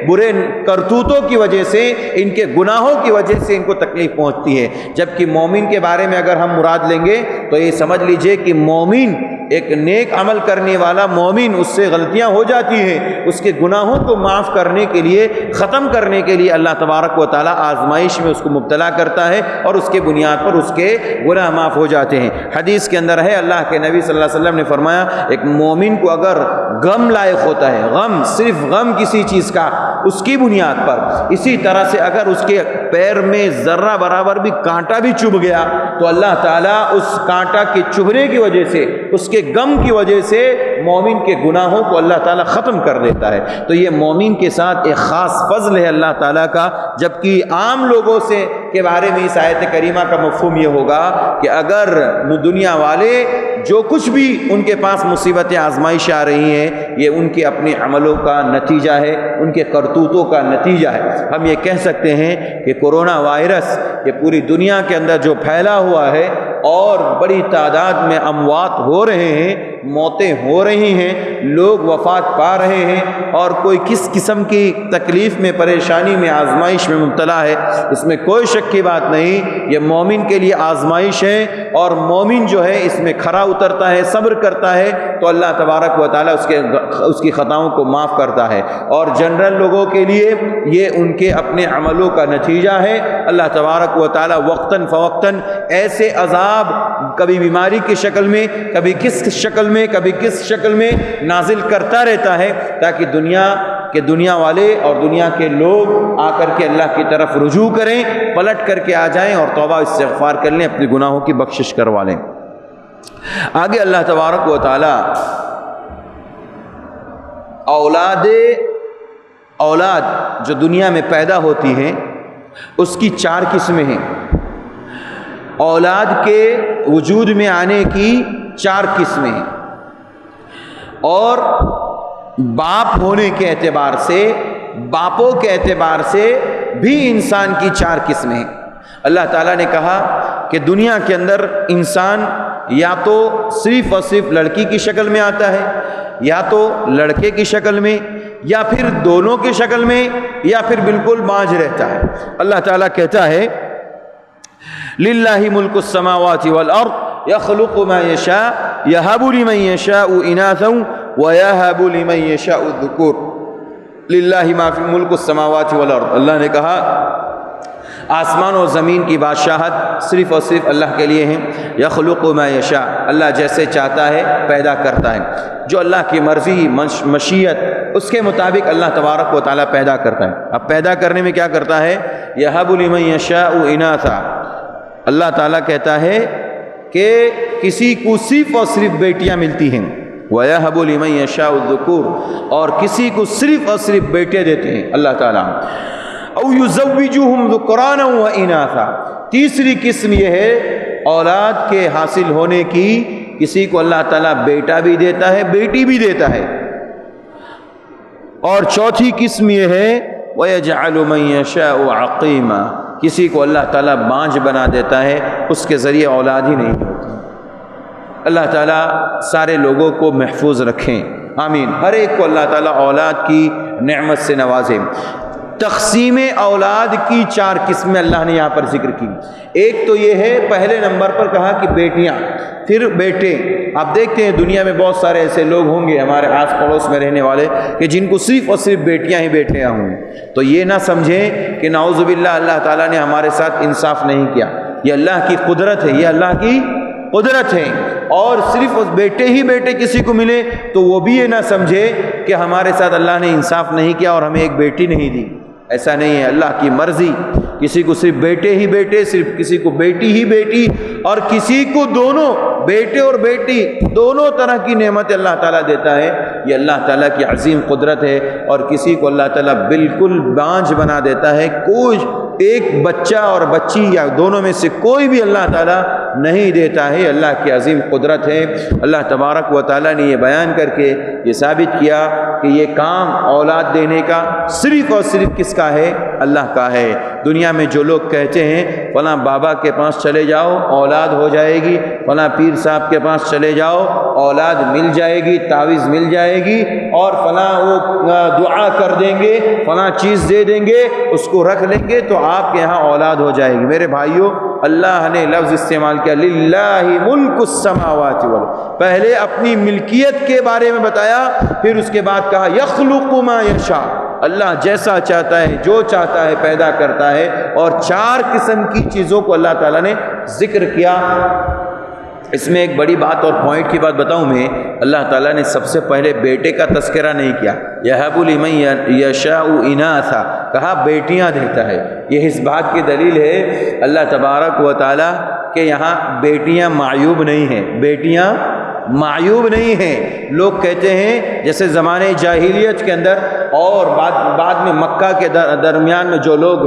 برے کرتوتوں کی وجہ سے، ان کے گناہوں کی وجہ سے ان کو تکلیف پہنچتی ہے۔ جبکہ مومن کے بارے میں اگر ہم مراد لیں گے تو یہ سمجھ لیجئے کہ مومن ایک نیک عمل کرنے والا مومن، اس سے غلطیاں ہو جاتی ہیں، اس کے گناہوں کو معاف کرنے کے لیے، ختم کرنے کے لیے اللہ تبارک و تعالیٰ آزمائش میں اس کو مبتلا کرتا ہے اور اس کے بنیاد پر اس کے گناہ معاف ہو جاتے ہیں۔ حدیث کے اندر ہے اللہ کے نبی صلی اللہ علیہ وسلم نے فرمایا ایک مومن کو اگر غم لائق ہوتا ہے، غم صرف غم کسی چیز کا، اس کی بنیاد پر، اسی طرح سے اگر اس کے پیر میں ذرہ برابر بھی کانٹا بھی چبھ گیا تو اللہ تعالیٰ اس کانٹا کے چبھنے کی وجہ سے، اس کے غم کی وجہ سے مومن کے گناہوں کو اللہ تعالیٰ ختم کر دیتا ہے۔ تو یہ مومن کے ساتھ ایک خاص فضل ہے اللہ تعالیٰ کا، جبکہ عام لوگوں سے کے بارے میں اس آیت کریمہ کا مفہوم یہ ہوگا کہ اگر دنیا والے جو کچھ بھی ان کے پاس مصیبتیں آزمائش آ رہی ہیں یہ ان کے اپنے عملوں کا نتیجہ ہے، ان کے کرتوتوں کا نتیجہ ہے۔ ہم یہ کہہ سکتے ہیں کہ کورونا وائرس یہ پوری دنیا کے اندر جو پھیلا ہوا ہے اور بڑی تعداد میں اموات ہو رہے ہیں، موتیں ہو رہی ہیں، لوگ وفات پا رہے ہیں، اور کوئی کس قسم کی تکلیف میں، پریشانی میں، آزمائش میں مبتلا ہے، اس میں کوئی شک کی بات نہیں، یہ مومن کے لیے آزمائش ہے، اور مومن جو ہے اس میں کھرا اترتا ہے، صبر کرتا ہے تو اللہ تبارک و تعالیٰ اس کی خطاؤں کو معاف کرتا ہے۔ اور جنرل لوگوں کے لیے یہ ان کے اپنے عملوں کا نتیجہ ہے۔ اللہ تبارک و تعالیٰ وقتاً فوقتاً ایسے عذاب کبھی بیماری کی شکل میں، کبھی کس شکل میں، کبھی کس شکل میں نازل کرتا رہتا ہے تاکہ دنیا والے اور دنیا کے لوگ آ کر کے اللہ کی طرف رجوع کریں، پلٹ کر کے آ جائیں اور توبہ استغفار کر لیں، اپنے گناہوں کی بخشش کروا لیں۔ آگے اللہ تبارک و تعالی اولاد جو دنیا میں پیدا ہوتی ہیں اس کی 4 قسمیں ہیں۔ اولاد کے وجود میں آنے کی 4 قسمیں ہیں، اور باپ ہونے کے اعتبار سے، باپوں کے اعتبار سے بھی انسان کی 4 قسمیں ہیں۔ اللہ تعالیٰ نے کہا کہ دنیا کے اندر انسان یا تو صرف اور صرف لڑکی کی شکل میں آتا ہے، یا تو لڑکے کی شکل میں، یا پھر دونوں کی شکل میں، یا پھر بالکل بانجھ رہتا ہے۔ اللہ تعالیٰ کہتا ہے لِلَّهِ مُلْكُ السَّمَاوَاتِ وَالْأَرْضِ يَخْلُقُ مَا يَشَاءُ يَهَبُ لِمَن يَشَاءُ إِنَاثًا وَيَهَبُ لِمَن يَشَاءُ الذُّكُورَ لِلَّهِ مَا فِي مُلْكُ السَّمَاوَاتِ وَالْأَرْضِ۔ اللہ نے کہا آسمان و زمین کی بادشاہت صرف اور صرف اللہ کے لیے ہے۔ یخلق ما یشاء، اللہ جیسے چاہتا ہے پیدا کرتا ہے، جو اللہ کی مرضی مشیت اس کے مطابق اللہ تبارک و تعالیٰ پیدا کرتا ہے۔ اب پیدا کرنے میں کیا کرتا ہے؟ یہب لمن یشاء اناثا، اللہ تعالیٰ کہتا ہے کہ کسی کو صرف اور صرف بیٹیاں ملتی ہیں، وَيَهَبُ لِمَن يَشَاءُ الذُّكُورَ، اور کسی کو صرف اور صرف بیٹے دیتے ہیں اللہ تعالیٰ۔ او یزوجہم ذکرانا و اناثا، تیسری قسم یہ ہے اولاد کے حاصل ہونے کی، کسی کو اللہ تعالیٰ بیٹا بھی دیتا ہے بیٹی بھی دیتا ہے، اور چوتھی قسم یہ ہے وَيَجْعَلُ مَن يَشَاءُ عَقِيمًا، کسی کو اللہ تعالیٰ بانجھ بنا دیتا ہے، اس کے ذریعے اولاد ہی نہیں ہوتی۔ اللہ تعالیٰ سارے لوگوں کو محفوظ رکھیں، آمین۔ ہر ایک کو اللہ تعالیٰ اولاد کی نعمت سے نوازے۔ تقسیم اولاد کی 4 قسمیں اللہ نے یہاں پر ذکر کی۔ ایک تو یہ ہے، پہلے نمبر پر کہا کہ بیٹیاں، پھر بیٹے۔ آپ دیکھتے ہیں دنیا میں بہت سارے ایسے لوگ ہوں گے ہمارے آس پڑوس میں رہنے والے کہ جن کو صرف اور صرف بیٹیاں ہی بیٹیاں ہوں گے، تو یہ نہ سمجھیں کہ نعوذ باللہ اللہ تعالیٰ نے ہمارے ساتھ انصاف نہیں کیا۔ یہ اللہ کی قدرت ہے، یہ اللہ کی قدرت ہے، اور صرف بیٹے ہی بیٹے کسی کو ملے تو وہ بھی یہ نہ سمجھے کہ ہمارے ساتھ اللہ نے انصاف نہیں کیا اور ہمیں ایک بیٹی نہیں دی۔ ایسا نہیں ہے، اللہ کی مرضی، کسی کو صرف بیٹے ہی بیٹے، صرف کسی کو بیٹی ہی بیٹی، اور کسی کو دونوں بیٹے اور بیٹی دونوں طرح کی نعمت اللہ تعالیٰ دیتا ہے۔ یہ اللہ تعالیٰ کی عظیم قدرت ہے۔ اور کسی کو اللہ تعالیٰ بالکل بانجھ بنا دیتا ہے، کوئی ایک بچہ اور بچی یا دونوں میں سے کوئی بھی اللہ تعالیٰ نہیں دیتا ہے۔ اللہ کی عظیم قدرت ہے۔ اللہ تبارک و تعالیٰ نے یہ بیان کر کے یہ ثابت کیا کہ یہ کام اولاد دینے کا صرف اور صرف کس کا ہے؟ اللہ کا ہے۔ دنیا میں جو لوگ کہتے ہیں فلاں بابا کے پاس چلے جاؤ اولاد ہو جائے گی، فلاں پیر صاحب کے پاس چلے جاؤ اولاد مل جائے گی، تعویذ مل جائے گی، اور فلاں وہ دعا کر دیں گے، فلاں چیز دے دیں گے، اس کو رکھ لیں گے تو آپ کے ہاں اولاد ہو جائے گی۔ میرے بھائیوں، اللہ نے لفظ استعمال کیا للہ ملک السماوات والارض، پہلے اپنی ملکیت کے بارے میں بتایا، پھر اس کے بعد کہا یخلق ما یشاء، اللہ جیسا چاہتا ہے جو چاہتا ہے پیدا کرتا ہے۔ اور 4 قسم کی چیزوں کو اللہ تعالیٰ نے ذکر کیا۔ اس میں ایک بڑی بات اور پوائنٹ کی بات بتاؤں میں، اللہ تعالیٰ نے سب سے پہلے بیٹے کا تذکرہ نہیں کیا، یہب لمن یشاء اناثا، کہا بیٹیاں دیتا ہے۔ یہ اس بات کی دلیل ہے اللہ تبارک و تعالیٰ کہ یہاں بیٹیاں معیوب نہیں ہیں، بیٹیاں معیوب نہیں ہیں۔ لوگ کہتے ہیں جیسے زمانے جاہلیت کے اندر اور بعد میں مکہ کے درمیان میں جو لوگ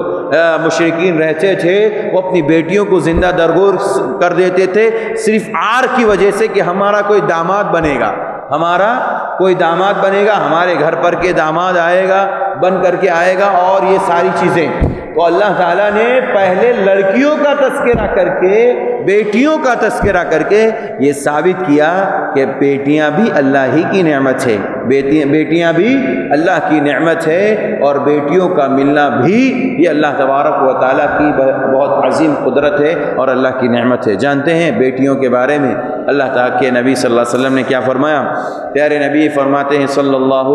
مشرکین رہتے تھے وہ اپنی بیٹیوں کو زندہ درگور کر دیتے تھے صرف عار کی وجہ سے کہ ہمارا کوئی داماد بنے گا، ہمارا کوئی داماد بنے گا، ہمارے گھر پر کے داماد آئے گا، بن کر کے آئے گا، اور یہ ساری چیزیں۔ تو اللہ تعالیٰ نے پہلے لڑکیوں کا تذکرہ کر کے، بیٹیوں کا تذکرہ کر کے یہ ثابت کیا کہ بیٹیاں بھی اللہ ہی کی نعمت ہے، بیٹیاں بھی اللہ کی نعمت ہے، اور بیٹیوں کا ملنا بھی یہ اللہ تبارک و تعالیٰ کی بہت عظیم قدرت ہے اور اللہ کی نعمت ہے۔ جانتے ہیں بیٹیوں کے بارے میں اللہ تعالیٰ کے نبی صلی اللہ علیہ وسلم نے کیا فرمایا؟ پیارے نبی فرماتے ہیں صلی اللہ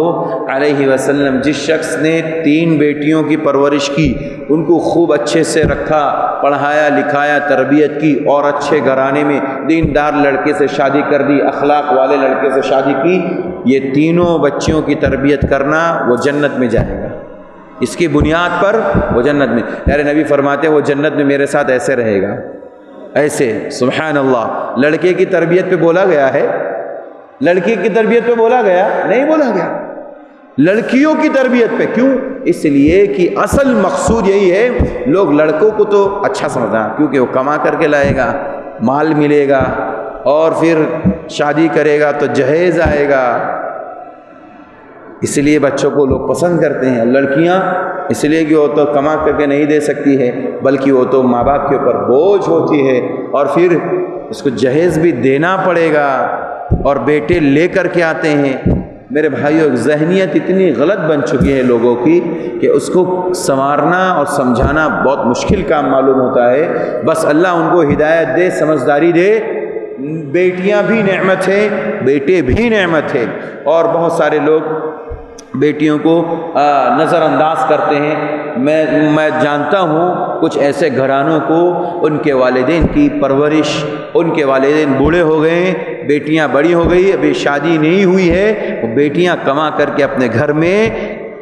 علیہ وسلم، جس شخص نے 3 بیٹیوں کی پرورش کی، ان کو خوب اچھے سے رکھا، پڑھایا لکھایا، تربیت کی، اور اچھے گھرانے میں دیندار لڑکے سے شادی کر دی، اخلاق والے لڑکے سے شادی کی، یہ تینوں بچیوں کی تربیت کرنا، وہ جنت میں جائے گا۔ اس کی بنیاد پر وہ جنت میں، پیارے نبی فرماتے ہیں وہ جنت میں میرے ساتھ ایسے رہے گا، ایسے۔ سبحان اللہ، لڑکے کی تربیت پہ بولا گیا ہے، لڑکی کی تربیت پہ بولا گیا نہیں، بولا گیا لڑکیوں کی تربیت پہ۔ کیوں؟ اس لیے کہ اصل مقصود یہی ہے، لوگ لڑکوں کو تو اچھا سمجھا کیونکہ وہ کما کر کے لائے گا، مال ملے گا، اور پھر شادی کرے گا تو جہیز آئے گا، اس لیے بچوں کو لوگ پسند کرتے ہیں. لڑکیاں اس لیے کہ وہ تو کما کر کے نہیں دے سکتی ہے، بلکہ وہ تو ماں باپ کے اوپر بوجھ ہوتی ہے، اور پھر اس کو جہیز بھی دینا پڑے گا، اور بیٹے لے کر کے آتے ہیں. میرے بھائیوں، ذہنیت اتنی غلط بن چکی ہے لوگوں کی کہ اس کو سنوارنا اور سمجھانا بہت مشکل کام معلوم ہوتا ہے. بس اللہ ان کو ہدایت دے، سمجھداری دے. بیٹیاں بھی نعمت ہے، بیٹے بھی نعمت ہے، اور بہت سارے لوگ بیٹیوں کو نظر انداز کرتے ہیں. میں جانتا ہوں کچھ ایسے گھرانوں کو، ان کے والدین کی پرورش، ان کے والدین بوڑھے ہو گئے ہیں، بیٹیاں بڑی ہو گئی، ابھی شادی نہیں ہوئی ہے، وہ بیٹیاں کما کر کے اپنے گھر میں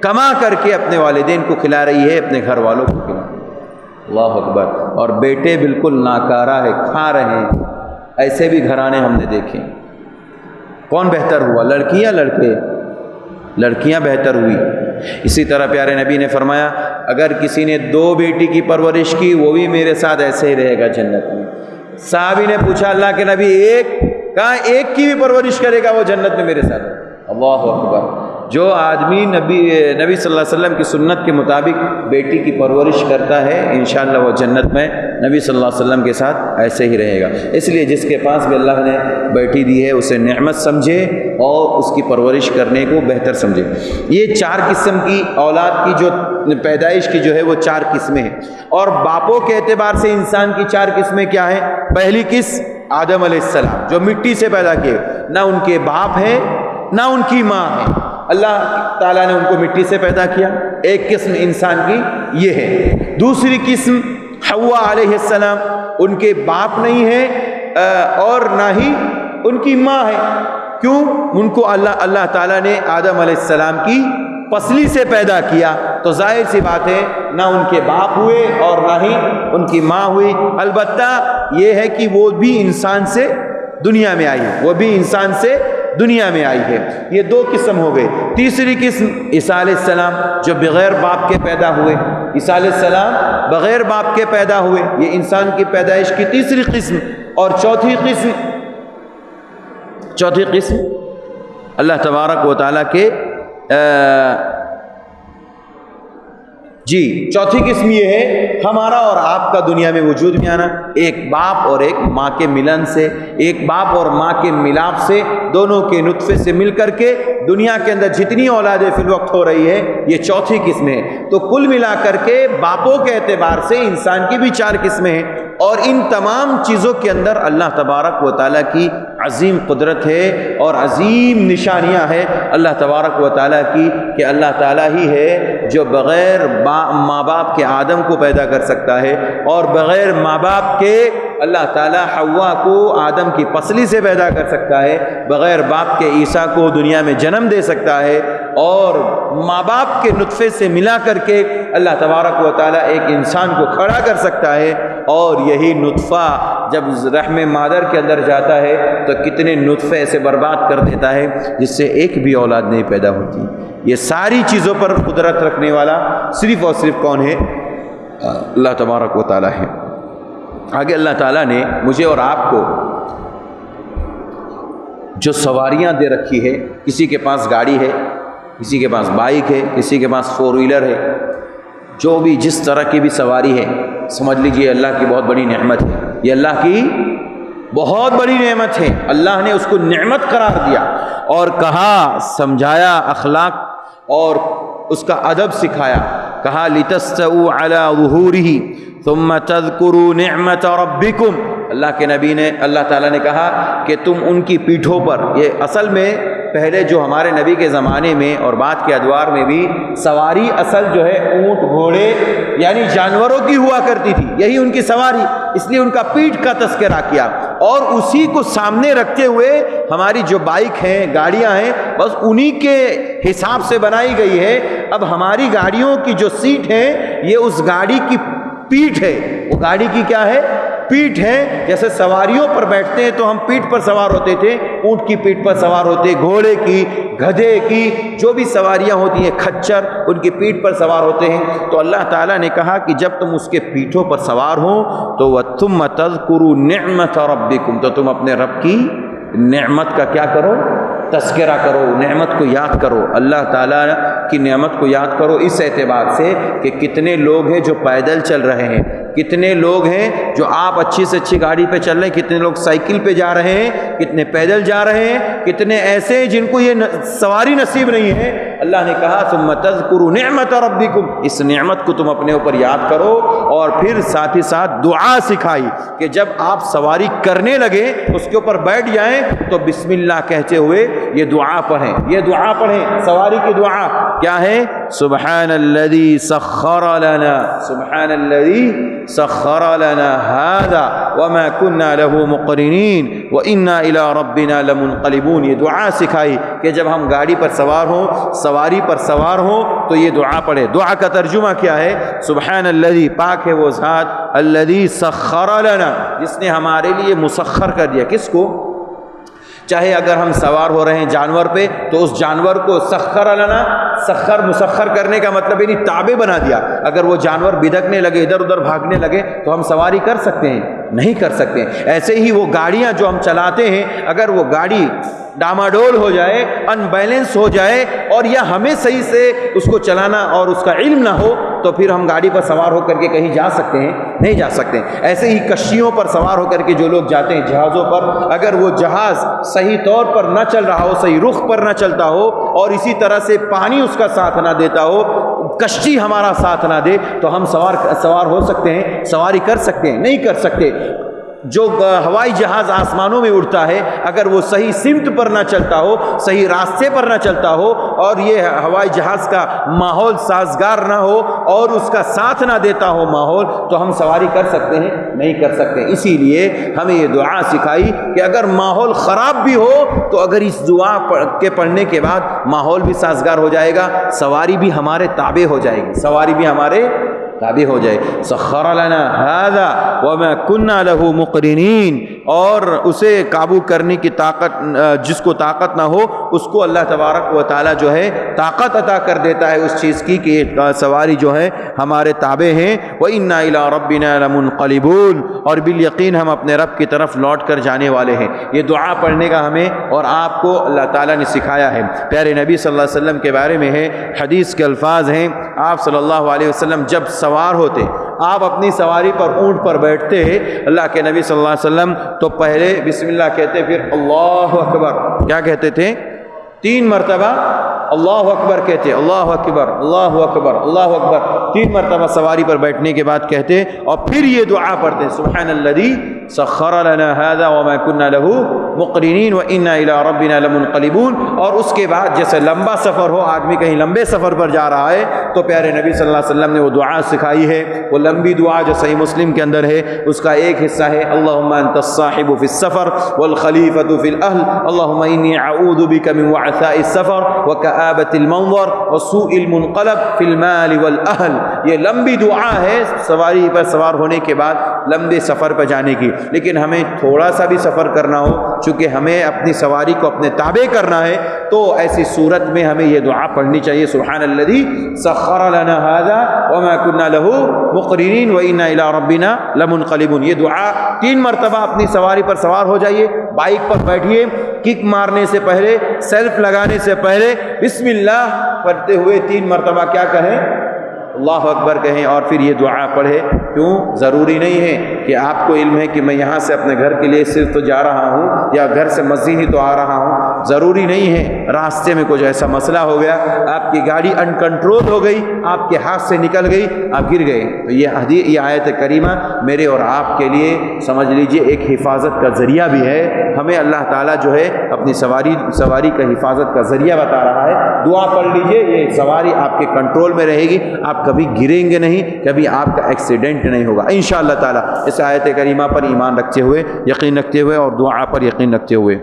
کما کر کے اپنے والدین کو کھلا رہی ہے، اپنے گھر والوں کو کھلا رہی ہے. اللہ اکبر. اور بیٹے بالکل ناکارہ ہے، کھا رہے ہیں. ایسے بھی گھرانے ہم نے دیکھے. کون بہتر ہوا، لڑکی یا لڑکے؟ لڑکیاں بہتر ہوئی. اسی طرح پیارے نبی نے فرمایا اگر کسی نے 2 بیٹی کی پرورش کی وہ بھی میرے ساتھ ایسے ہی رہے گا جنت میں. صحابی نے پوچھا اللہ کے نبی کہاں ایک کی بھی پرورش کرے گا وہ جنت میں میرے ساتھ؟ اللہ اکبر. جو آدمی نبی صلی اللہ علیہ وسلم کی سنت کے مطابق بیٹی کی پرورش کرتا ہے انشاءاللہ وہ جنت میں نبی صلی اللہ علیہ وسلم کے ساتھ ایسے ہی رہے گا. اس لیے جس کے پاس بھی اللہ نے بیٹی دی ہے اسے نعمت سمجھے اور اس کی پرورش کرنے کو بہتر سمجھے. یہ 4 قسم کی اولاد کی جو پیدائش کی جو ہے وہ 4 قسمیں ہیں. اور باپوں کے اعتبار سے انسان کی 4 قسمیں کیا ہیں؟ پہلی قسم آدم علیہ السلام جو مٹی سے پیدا کیے، نہ ان کے باپ ہیں نہ ان کی ماں ہے، اللہ تعالیٰ نے ان کو مٹی سے پیدا کیا. ایک قسم انسان کی یہ ہے. دوسری قسم حوا علیہ السلام، ان کے باپ نہیں ہے اور نہ ہی ان کی ماں ہے. کیوں؟ ان کو اللہ تعالیٰ نے آدم علیہ السلام کی پسلی سے پیدا کیا، تو ظاہر سی بات ہے نہ ان کے باپ ہوئے اور نہ ہی ان کی ماں ہوئی. البتہ یہ ہے کہ وہ بھی انسان سے دنیا میں آئی ہے، وہ بھی انسان سے دنیا میں آئی ہے. یہ 2 قسم ہو گئے. تیسری قسم عیسیٰ علیہ السلام جو بغیر باپ کے پیدا ہوئے. عیسیٰ علیہ السلام بغیر باپ کے پیدا ہوئے، یہ انسان کی پیدائش کی تیسری قسم. اور چوتھی قسم اللہ تبارک و تعالیٰ کے چوتھی قسم یہ ہے ہمارا اور آپ کا دنیا میں وجود میں آنا. ایک باپ اور ایک ماں کے ملن سے، ایک باپ اور ماں کے ملاپ سے، دونوں کے نطفے سے مل کر کے دنیا کے اندر جتنی اولادیں فی الوقت ہو رہی ہے یہ چوتھی قسم ہے. تو کل ملا کر کے باپوں کے اعتبار سے انسان کی بھی 4 قسمیں ہیں. اور ان تمام چیزوں کے اندر اللہ تبارک و تعالیٰ کی عظیم قدرت ہے اور عظیم نشانیاں ہیں اللہ تبارک و تعالیٰ کی کہ اللہ تعالیٰ ہی ہے جو بغیر ماں باپ کے آدم کو پیدا کر سکتا ہے، اور بغیر ماں باپ کے اللہ تعالیٰ حوا کو آدم کی پسلی سے پیدا کر سکتا ہے، بغیر باپ کے عیسیٰ کو دنیا میں جنم دے سکتا ہے، اور ماں باپ کے نطفے سے ملا کر کے اللہ تبارک و تعالیٰ ایک انسان کو کھڑا کر سکتا ہے. اور یہی نطفہ جب رحم مادر کے اندر جاتا ہے تو کتنے نطفے ایسے برباد کر دیتا ہے جس سے ایک بھی اولاد نہیں پیدا ہوتی. یہ ساری چیزوں پر قدرت رکھنے والا صرف اور صرف کون ہے؟ اللہ تبارک و تعالیٰ ہے. آگے اللہ تعالیٰ نے مجھے اور آپ کو جو سواریاں دے رکھی ہے، کسی کے پاس گاڑی ہے، کسی کے پاس بائک ہے، کسی کے پاس 4 ویلر ہے، جو بھی جس طرح کی بھی سواری ہے سمجھ لیجئے اللہ کی بہت بڑی نعمت ہے. یہ اللہ کی بہت بڑی نعمت ہے. اللہ نے اس کو نعمت قرار دیا اور کہا، سمجھایا اخلاق اور اس کا ادب سکھایا. کہا لِتَسْتَوُوا عَلَى ظُهُورِهِ ثُمَّ تَذْكُرُوا نِعْمَةَ رَبِّكُمْ. اللہ کے نبی نے، اللہ تعالیٰ نے کہا کہ تم ان کی پیٹھوں پر، یہ اصل میں پہلے جو ہمارے نبی کے زمانے میں اور بعد کے ادوار میں بھی سواری اصل جو ہے اونٹ گھوڑے یعنی جانوروں کی ہوا کرتی تھی، یہی ان کی سواری، اس لیے ان کا پیٹھ کا تذکرہ کیا. اور اسی کو سامنے رکھتے ہوئے ہماری جو بائک ہیں، گاڑیاں ہیں، بس انہی کے حساب سے بنائی گئی ہے. اب ہماری گاڑیوں کی جو سیٹ ہے یہ اس گاڑی کی پیٹھ ہے. وہ گاڑی کی کیا ہے؟ پیٹھ ہے. جیسے سواریوں پر بیٹھتے ہیں تو ہم پیٹھ پر سوار ہوتے تھے، اونٹ کی پیٹھ پر سوار ہوتے، گھوڑے کی، گدھے کی، جو بھی سواریاں ہوتی ہیں، کھچر، ان کی پیٹھ پر سوار ہوتے ہیں. تو اللہ تعالیٰ نے کہا کہ جب تم اس کے پیٹھوں پر سوار ہو تو وَثُمَّ تَذْكُرُوا نِعْمَةَ رَبِّكُمْ، تو تم اپنے رب کی نعمت کا کیا کرو؟ تذکرہ کرو، نعمت کو یاد کرو، اللہ تعالیٰ کی نعمت کو یاد کرو اس اعتبار سے کہ کتنے لوگ ہیں جو پیدل چل رہے ہیں، کتنے لوگ ہیں جو آپ اچھی سے اچھی گاڑی پہ چل رہے ہیں، کتنے لوگ سائیکل پہ جا رہے ہیں، کتنے پیدل جا رہے ہیں، کتنے ایسے جن کو یہ سواری نصیب نہیں ہے۔ اللہ نے کہا ثم تذکروا نعمت ربکم، اس نعمت کو تم اپنے اوپر یاد کرو، اور پھر ساتھ ہی ساتھ دعا سکھائی کہ جب آپ سواری کرنے لگے اس کے اوپر بیٹھ جائیں تو بسم اللہ کہتے ہوئے یہ دعا پڑھیں، یہ دعا پڑھیں، سواری کی دعا کیا ہے؟ سبحان الذی سخر لنا، سبحان الذی سخر لنا هذا وما كنا له مقرنین وانا الى ربنا لمنقلبون۔ یہ دعا سکھائی کہ جب ہم گاڑی پر سوار ہوں، سواری پر سوار ہوں تو یہ دعا پڑھے۔ دعا کا ترجمہ کیا ہے؟ سبحان الذی، پاک ہے وہ ذات، الذی سخر لنا، جس نے ہمارے لیے مسخر کر دیا۔ کس کو؟ چاہے اگر ہم سوار ہو رہے ہیں جانور پہ تو اس جانور کو سخر لنا، سخر مسخر کرنے کا مطلب یعنی تابع بنا دیا۔ اگر وہ جانور بدکنے لگے، ادھر ادھر بھاگنے لگے تو ہم سواری کر سکتے ہیں؟ نہیں کر سکتے۔ ایسے ہی وہ گاڑیاں جو ہم چلاتے ہیں، اگر وہ گاڑی ڈاماڈول ہو جائے، ان بیلنس ہو جائے، اور یا ہمیں صحیح سے اس کو چلانا اور اس کا علم نہ ہو تو پھر ہم گاڑی پر سوار ہو کر کے کہیں جا سکتے ہیں؟ نہیں جا سکتے۔ ایسے ہی کشتیوں پر سوار ہو کر کے جو لوگ جاتے ہیں، جہازوں پر، اگر وہ جہاز صحیح طور پر نہ چل رہا ہو، صحیح رخ پر نہ چلتا ہو، اور اسی طرح سے پانی اس کا ساتھ نہ دیتا ہو، کشتی ہمارا ساتھ نہ دے، تو ہم سوار ہو سکتے ہیں؟ سواری کر سکتے ہیں؟ نہیں کر سکتے۔ جو ہوائی جہاز آسمانوں میں اڑتا ہے، اگر وہ صحیح سمت پر نہ چلتا ہو، صحیح راستے پر نہ چلتا ہو، اور یہ ہوائی جہاز کا ماحول سازگار نہ ہو اور اس کا ساتھ نہ دیتا ہو ماحول، تو ہم سواری کر سکتے ہیں؟ نہیں کر سکتے۔ اسی لیے ہمیں یہ دعا سکھائی کہ اگر ماحول خراب بھی ہو تو اگر اس دعا کے پڑھنے کے بعد ماحول بھی سازگار ہو جائے گا، سواری بھی ہمارے تابع ہو جائے گی، سواری بھی ہمارے تابع ہو جائے۔ سخر لنا هذا وما كنا له مقرنین، اور اسے قابو کرنے کی طاقت، جس کو طاقت نہ ہو اس کو اللہ تبارک و تعالی جو ہے طاقت عطا کر دیتا ہے اس چیز کی کہ سواری جو ہے ہمارے تابع ہیں۔ وَإِنَّا إِلَىٰ رَبِّنَا لَمُنْقَلِبُونَ، اور بالیقین ہم اپنے رب کی طرف لوٹ کر جانے والے ہیں۔ یہ دعا پڑھنے کا ہمیں اور آپ کو اللہ تعالیٰ نے سکھایا ہے۔ پیارے نبی صلی اللہ علیہ وسلم کے بارے میں ہے، حدیث کے الفاظ ہیں، آپ صلی اللہ علیہ وسلم جب سوار ہوتے، آپ اپنی سواری پر اونٹ پر بیٹھتے ہیں، اللہ کے نبی صلی اللہ علیہ وسلم تو پہلے بسم اللہ کہتے، پھر اللہ اکبر، کیا کہتے تھے؟ 3 مرتبہ اللہ اکبر کہتے، اللہ اکبر، اللہ اکبر، اللہ اکبر، 3 مرتبہ سواری پر بیٹھنے کے بعد کہتے، اور پھر یہ دعا پڑھتے، سبحان الذی سخر لنا هذا وما كنا له مقرنین وانا الى ربنا لمنقلبون۔ اور اس کے بعد جیسے لمبا سفر ہو، آدمی کہیں لمبے سفر پر جا رہا ہے تو پیارے نبی صلی اللہ علیہ وسلم نے وہ دعا سکھائی ہے۔ وہ لمبی دعا جو صحیح مسلم کے اندر ہے، اس کا ایک حصہ ہے اللہم انت الصاحب فی السفر والخلیفۃ فی الاہل، اللہم انی اعوذ بک من وعثاء السفر وکآبۃ المنظر وسوء المنقلب فی المال والاہل۔ یہ لمبی دعا ہے سواری پر سوار ہونے کے بعد لمبے سفر پر جانے کی، لیکن ہمیں تھوڑا سا بھی سفر کرنا ہو، چونکہ ہمیں اپنی سواری کو اپنے تابع کرنا ہے، تو ایسی صورت میں ہمیں یہ دعا پڑھنی چاہیے، سبحان الذی سخر لنا هذا وما كنا له مقرنین وانا الى ربنا لمنقلبون۔ یہ دعا 3 مرتبہ اپنی سواری پر سوار ہو جائیے، بائک پر بیٹھیے، کک مارنے سے پہلے، سیلف لگانے سے پہلے بسم اللہ پڑھتے ہوئے 3 مرتبہ کیا کہیں؟ اللہ اکبر کہیں، اور پھر یہ دعا پڑھے۔ کیوں؟ ضروری نہیں ہے کہ آپ کو علم ہے کہ میں یہاں سے اپنے گھر کے لیے صرف تو جا رہا ہوں یا گھر سے مسجد ہی تو آ رہا ہوں، ضروری نہیں ہے۔ راستے میں کچھ ایسا مسئلہ ہو گیا، آپ کی گاڑی ان کنٹرول ہو گئی، آپ کے ہاتھ سے نکل گئی، آپ گر گئے، تو یہ آیت کریمہ میرے اور آپ کے لیے سمجھ لیجئے ایک حفاظت کا ذریعہ بھی ہے۔ ہمیں اللہ تعالیٰ جو ہے اپنی سواری کا حفاظت کا ذریعہ بتا رہا ہے۔ دعا پڑھ لیجئے، یہ سواری آپ کے کنٹرول میں رہے گی، آپ کبھی گریں گے نہیں، کبھی آپ کا ایکسیڈنٹ نہیں ہوگا انشاءاللہ تعالیٰ۔ اس آیت کریمہ پر ایمان رکھتے ہوئے، یقین رکھتے ہوئے اور دعا پر یقین رکھتے ہوئے،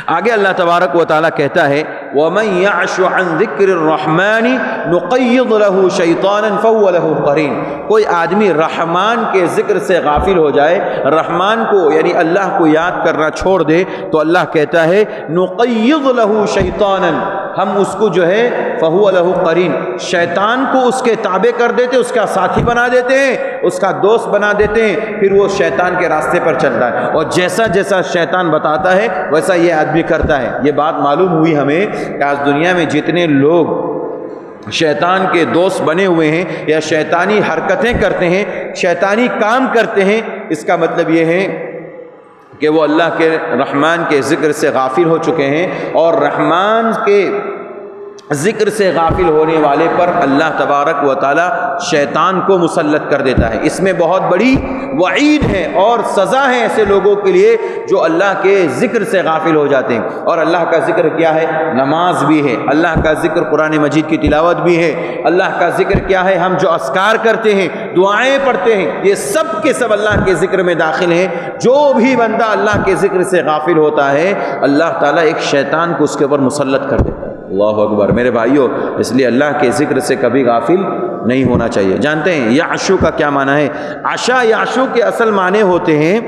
آگے اللہ تبارک و تعالیٰ کہتا ہے وَمَن يَعْشُ عَن ذِكْرِ الرَّحْمَنِ نُقَيِّضْ لَهُ شَيْطَانًا فَهُوَ لَهُ قَرِينٌ۔ کوئی آدمی رحمان کے ذکر سے غافل ہو جائے، رحمان کو یعنی اللہ کو یاد کرنا چھوڑ دے، تو اللہ کہتا ہے نُقَيِّضْ لَهُ شَيْطَانًا، ہم اس کو جو ہے فَهُوَ لَهُ قَرِينٌ، شیطان کو اس کے تابع کر دیتے، اس کا ساتھی بنا دیتے ہیں، اس کا دوست بنا دیتے ہیں، پھر وہ شیطان کے راستے پر چلتا ہے، اور جیسا جیسا شیطان بتاتا ہے ویسا یہ آدمی کرتا ہے۔ یہ بات معلوم ہوئی ہمیں کہ آج دنیا میں جتنے لوگ شیطان کے دوست بنے ہوئے ہیں یا شیطانی حرکتیں کرتے ہیں، شیطانی کام کرتے ہیں، اس کا مطلب یہ ہے کہ وہ اللہ کے رحمان کے ذکر سے غافل ہو چکے ہیں، اور رحمان کے ذکر سے غافل ہونے والے پر اللہ تبارک و تعالی شیطان کو مسلط کر دیتا ہے۔ اس میں بہت بڑی وعید ہے اور سزا ہے ایسے لوگوں کے لیے جو اللہ کے ذکر سے غافل ہو جاتے ہیں۔ اور اللہ کا ذکر کیا ہے؟ نماز بھی ہے، اللہ کا ذکر قرآن مجید کی تلاوت بھی ہے، اللہ کا ذکر کیا ہے؟ ہم جو اذکار کرتے ہیں، دعائیں پڑھتے ہیں، یہ سب کے سب اللہ کے ذکر میں داخل ہیں۔ جو بھی بندہ اللہ کے ذکر سے غافل ہوتا ہے، اللہ تعالیٰ ایک شیطان کو اس کے اوپر مسلط کر دیتا ہے۔ اللہ اکبر میرے بھائیوں، اس لیے اللہ کے ذکر سے کبھی غافل نہیں ہونا چاہیے۔ جانتے ہیں یعشو کا کیا معنی ہے؟ عشا یعشو کے اصل معنی ہوتے ہیں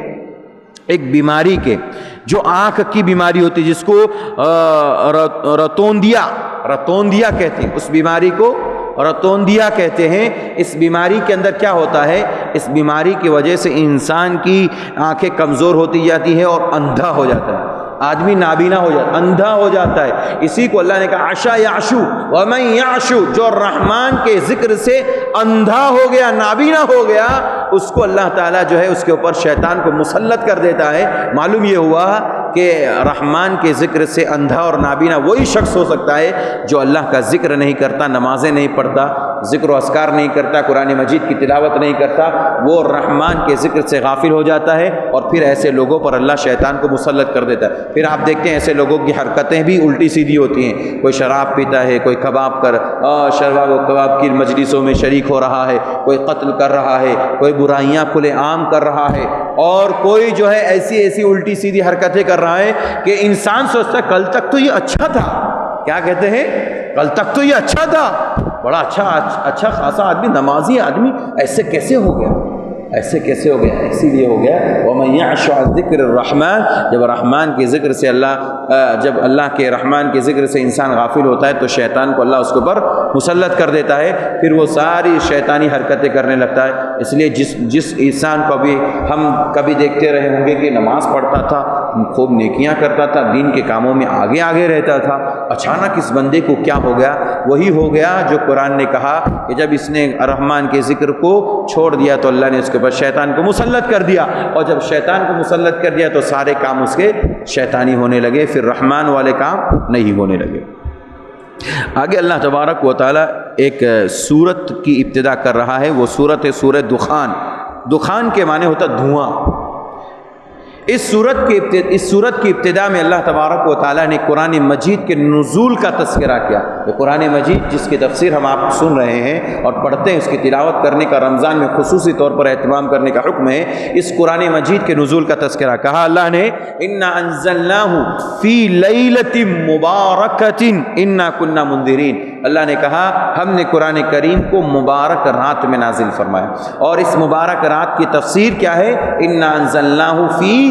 ایک بیماری کے، جو آنکھ کی بیماری ہوتی ہے، جس کو رتوندیا کہتے ہیں، اس بیماری کو رتوندیا کہتے ہیں۔ اس بیماری کے اندر کیا ہوتا ہے؟ اس بیماری کی وجہ سے انسان کی آنکھیں کمزور ہوتی جاتی ہیں اور اندھا ہو جاتا ہے، آدمی نابینا ہو جاتا ہے، اندھا ہو جاتا ہے۔ اسی کو اللہ نے کہا عشا یعشو، ومن یعشو، جو رحمان کے ذکر سے اندھا ہو گیا، نابینا ہو گیا، اس کو اللہ تعالیٰ جو ہے اس کے اوپر شیطان کو مسلط کر دیتا ہے۔ معلوم یہ ہوا کہ رحمان کے ذکر سے اندھا اور نابینا وہی شخص ہو سکتا ہے جو اللہ کا ذکر نہیں کرتا، نمازیں نہیں پڑھتا، ذکر و اذکار نہیں کرتا، قرآن مجید کی تلاوت نہیں کرتا، وہ رحمان کے ذکر سے غافل ہو جاتا ہے، اور پھر ایسے لوگوں پر اللہ شیطان کو مسلط کر دیتا ہے۔ پھر آپ دیکھتے ہیں ایسے لوگوں کی حرکتیں بھی الٹی سیدھی ہوتی ہیں، کوئی شراب پیتا ہے، کوئی شراب و کباب کی مجلسوں میں شریک ہو رہا ہے، کوئی قتل کر رہا ہے، کوئی برائیاں کھلے عام کر رہا ہے، اور کوئی جو ہے ایسی الٹی سیدھی حرکتیں کر رہا ہے کہ انسان سوچتا ہے کل تک تو یہ اچھا تھا۔ کیا کہتے ہیں؟ کل تک تو یہ اچھا تھا، بڑا اچھا خاصا آدمی، نمازی آدمی، ایسے کیسے ہو گیا؟ ایسے کیسے ہو گیا؟ اسی لیے ہو گیا وَمَن يَعْشُ عَن ذِكْرِ الرَّحْمَنِ، جب رحمان کے ذکر سے جب اللہ کے رحمان کے ذکر سے انسان غافل ہوتا ہے تو شیطان کو اللہ اس کے اوپر مسلط کر دیتا ہے، پھر وہ ساری شیطانی حرکتیں کرنے لگتا ہے۔ اس لیے جس انسان کو بھی ہم کبھی دیکھتے رہے ہوں گے کہ نماز پڑھتا تھا، خوب نیکیاں کرتا تھا، دین کے کاموں میں آگے رہتا تھا، اچانک اس بندے کو کیا ہو گیا؟ وہی ہو گیا جو قرآن نے کہا کہ جب اس نے رحمان کے ذکر کو چھوڑ دیا تو اللہ نے اس کے اوپر شیطان کو مسلط کر دیا، اور جب شیطان کو مسلط کر دیا تو سارے کام اس کے شیطانی ہونے لگے، پھر رحمان والے کام نہیں ہونے لگے۔ آگے اللہ تبارک و تعالی ایک سورت کی ابتدا کر رہا ہے، وہ سورت ہے سورہ دخان۔ دخان کے معنی ہوتا دھواں۔ اس سورت کی ابتدا میں اللہ تبارک و تعالیٰ نے قرآن مجید کے نزول کا تذکرہ کیا۔ یہ قرآن مجید جس کی تفسیر ہم آپ سن رہے ہیں اور پڑھتے ہیں، اس کی تلاوت کرنے کا رمضان میں خصوصی طور پر اہتمام کرنے کا حکم ہے۔ اس قرآن مجید کے نزول کا تذکرہ کہا اللہ نے انا انزلناہ فی لیلۃ مبارکۃ انا کنا منذرین۔ اللہ نے کہا ہم نے قرآن کریم کو مبارک رات میں نازل فرمایا، اور اس مبارک رات کی تفسیر کیا ہے؟ انا انزلناہ فی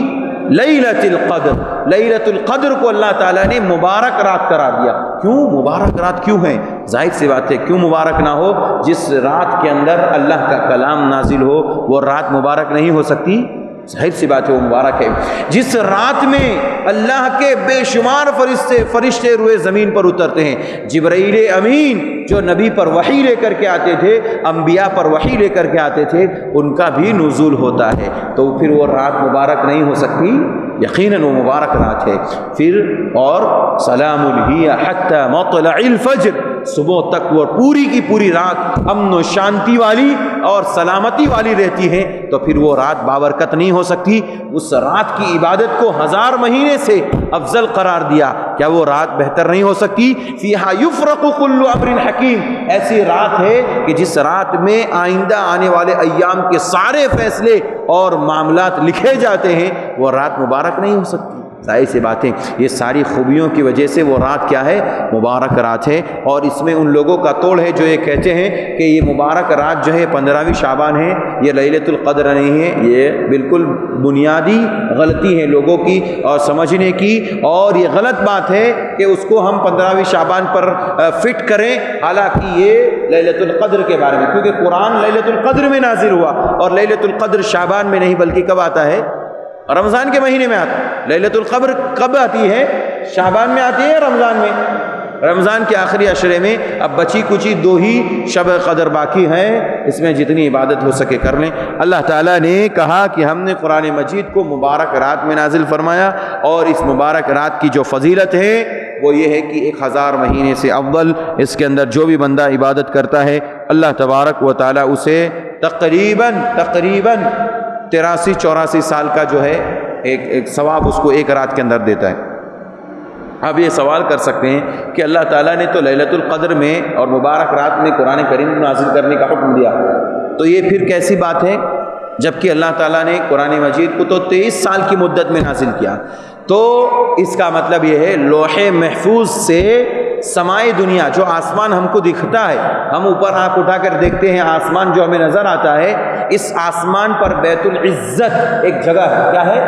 لیلۃ القدر۔ لیلۃ القدر کو اللہ تعالیٰ نے مبارک رات قرار دیا۔ کیوں مبارک رات کیوں ہے؟ ظاہر سی بات ہے، کیوں مبارک نہ ہو؟ جس رات کے اندر اللہ کا کلام نازل ہو وہ رات مبارک نہیں ہو سکتی؟ ظاہر سی بات ہے وہ مبارک ہے۔ جس رات میں اللہ کے بے شمار فرشتے روئے زمین پر اترتے ہیں، جبرائیل امین جو نبی پر وحی لے کر کے آتے تھے، انبیاء پر وحی لے کر کے آتے تھے، ان کا بھی نزول ہوتا ہے، تو پھر وہ رات مبارک نہیں ہو سکتی؟ یقیناً وہ مبارک رات ہے۔ پھر اور سلام ہی حتی مطلع الفجر، صبح تک وہ پوری کی پوری رات امن و شانتی والی اور سلامتی والی رہتی ہے، تو پھر وہ رات بابرکت نہیں ہو سکتی۔ اس رات کی عبادت کو 1000 مہینے سے افضل قرار دیا، کیا وہ رات بہتر نہیں ہو سکتی؟ فیہا یفرق کل امر حکیم، ایسی رات ہے کہ جس رات میں آئندہ آنے والے ایام کے سارے فیصلے اور معاملات لکھے جاتے ہیں، وہ رات مبارک نہیں ہو سکتی۔ ظاہر سی باتیں یہ ساری خوبیوں کی وجہ سے وہ رات کیا ہے؟ مبارک رات ہے۔ اور اس میں ان لوگوں کا توڑ ہے جو یہ کہتے ہیں کہ یہ مبارک رات جو ہے 15ویں شعبان ہے، یہ لیلۃ القدر نہیں ہے۔ یہ بالکل بنیادی غلطی ہے لوگوں کی اور سمجھنے کی، اور یہ غلط بات ہے کہ اس کو ہم 15ویں شعبان پر فٹ کریں، حالانکہ یہ لیلۃ القدر کے بارے میں، کیونکہ قرآن لیلۃ القدر میں نازل ہوا، اور لیلۃ القدر شعبان میں نہیں بلکہ کب آتا ہے؟ رمضان کے مہینے میں آتا ہے۔ لیلۃ القدر کب آتی ہے؟ شعبان میں آتی ہے، رمضان میں؟ رمضان کے آخری عشرے میں۔ اب بچی کچی 2 ہی شب قدر باقی ہیں، اس میں جتنی عبادت ہو سکے کر لیں۔ اللہ تعالیٰ نے کہا کہ ہم نے قرآن مجید کو مبارک رات میں نازل فرمایا، اور اس مبارک رات کی جو فضیلت ہے وہ یہ ہے کہ 1000 مہینے سے افضل اس کے اندر جو بھی بندہ عبادت کرتا ہے، اللہ تبارک و تعالیٰ اسے تقریباً 83-84 سال کا جو ہے ایک ثواب اس کو ایک رات کے اندر دیتا ہے۔ اب یہ سوال کر سکتے ہیں کہ اللہ تعالیٰ نے تو لیلۃ القدر میں اور مبارک رات میں قرآن کریم نازل کرنے کا حکم دیا، تو یہ پھر کیسی بات ہے جبکہ اللہ تعالیٰ نے قرآن مجید کو تو 23 سال کی مدت میں نازل کیا؟ تو اس کا مطلب یہ ہے لوح محفوظ سے سمائی دنیا، جو آسمان ہم کو دکھتا ہے، ہم اوپر آنکھ اٹھا کر دیکھتے ہیں آسمان جو ہمیں نظر آتا ہے، اس آسمان پر بیت العزت ایک جگہ ہے، کیا ہے؟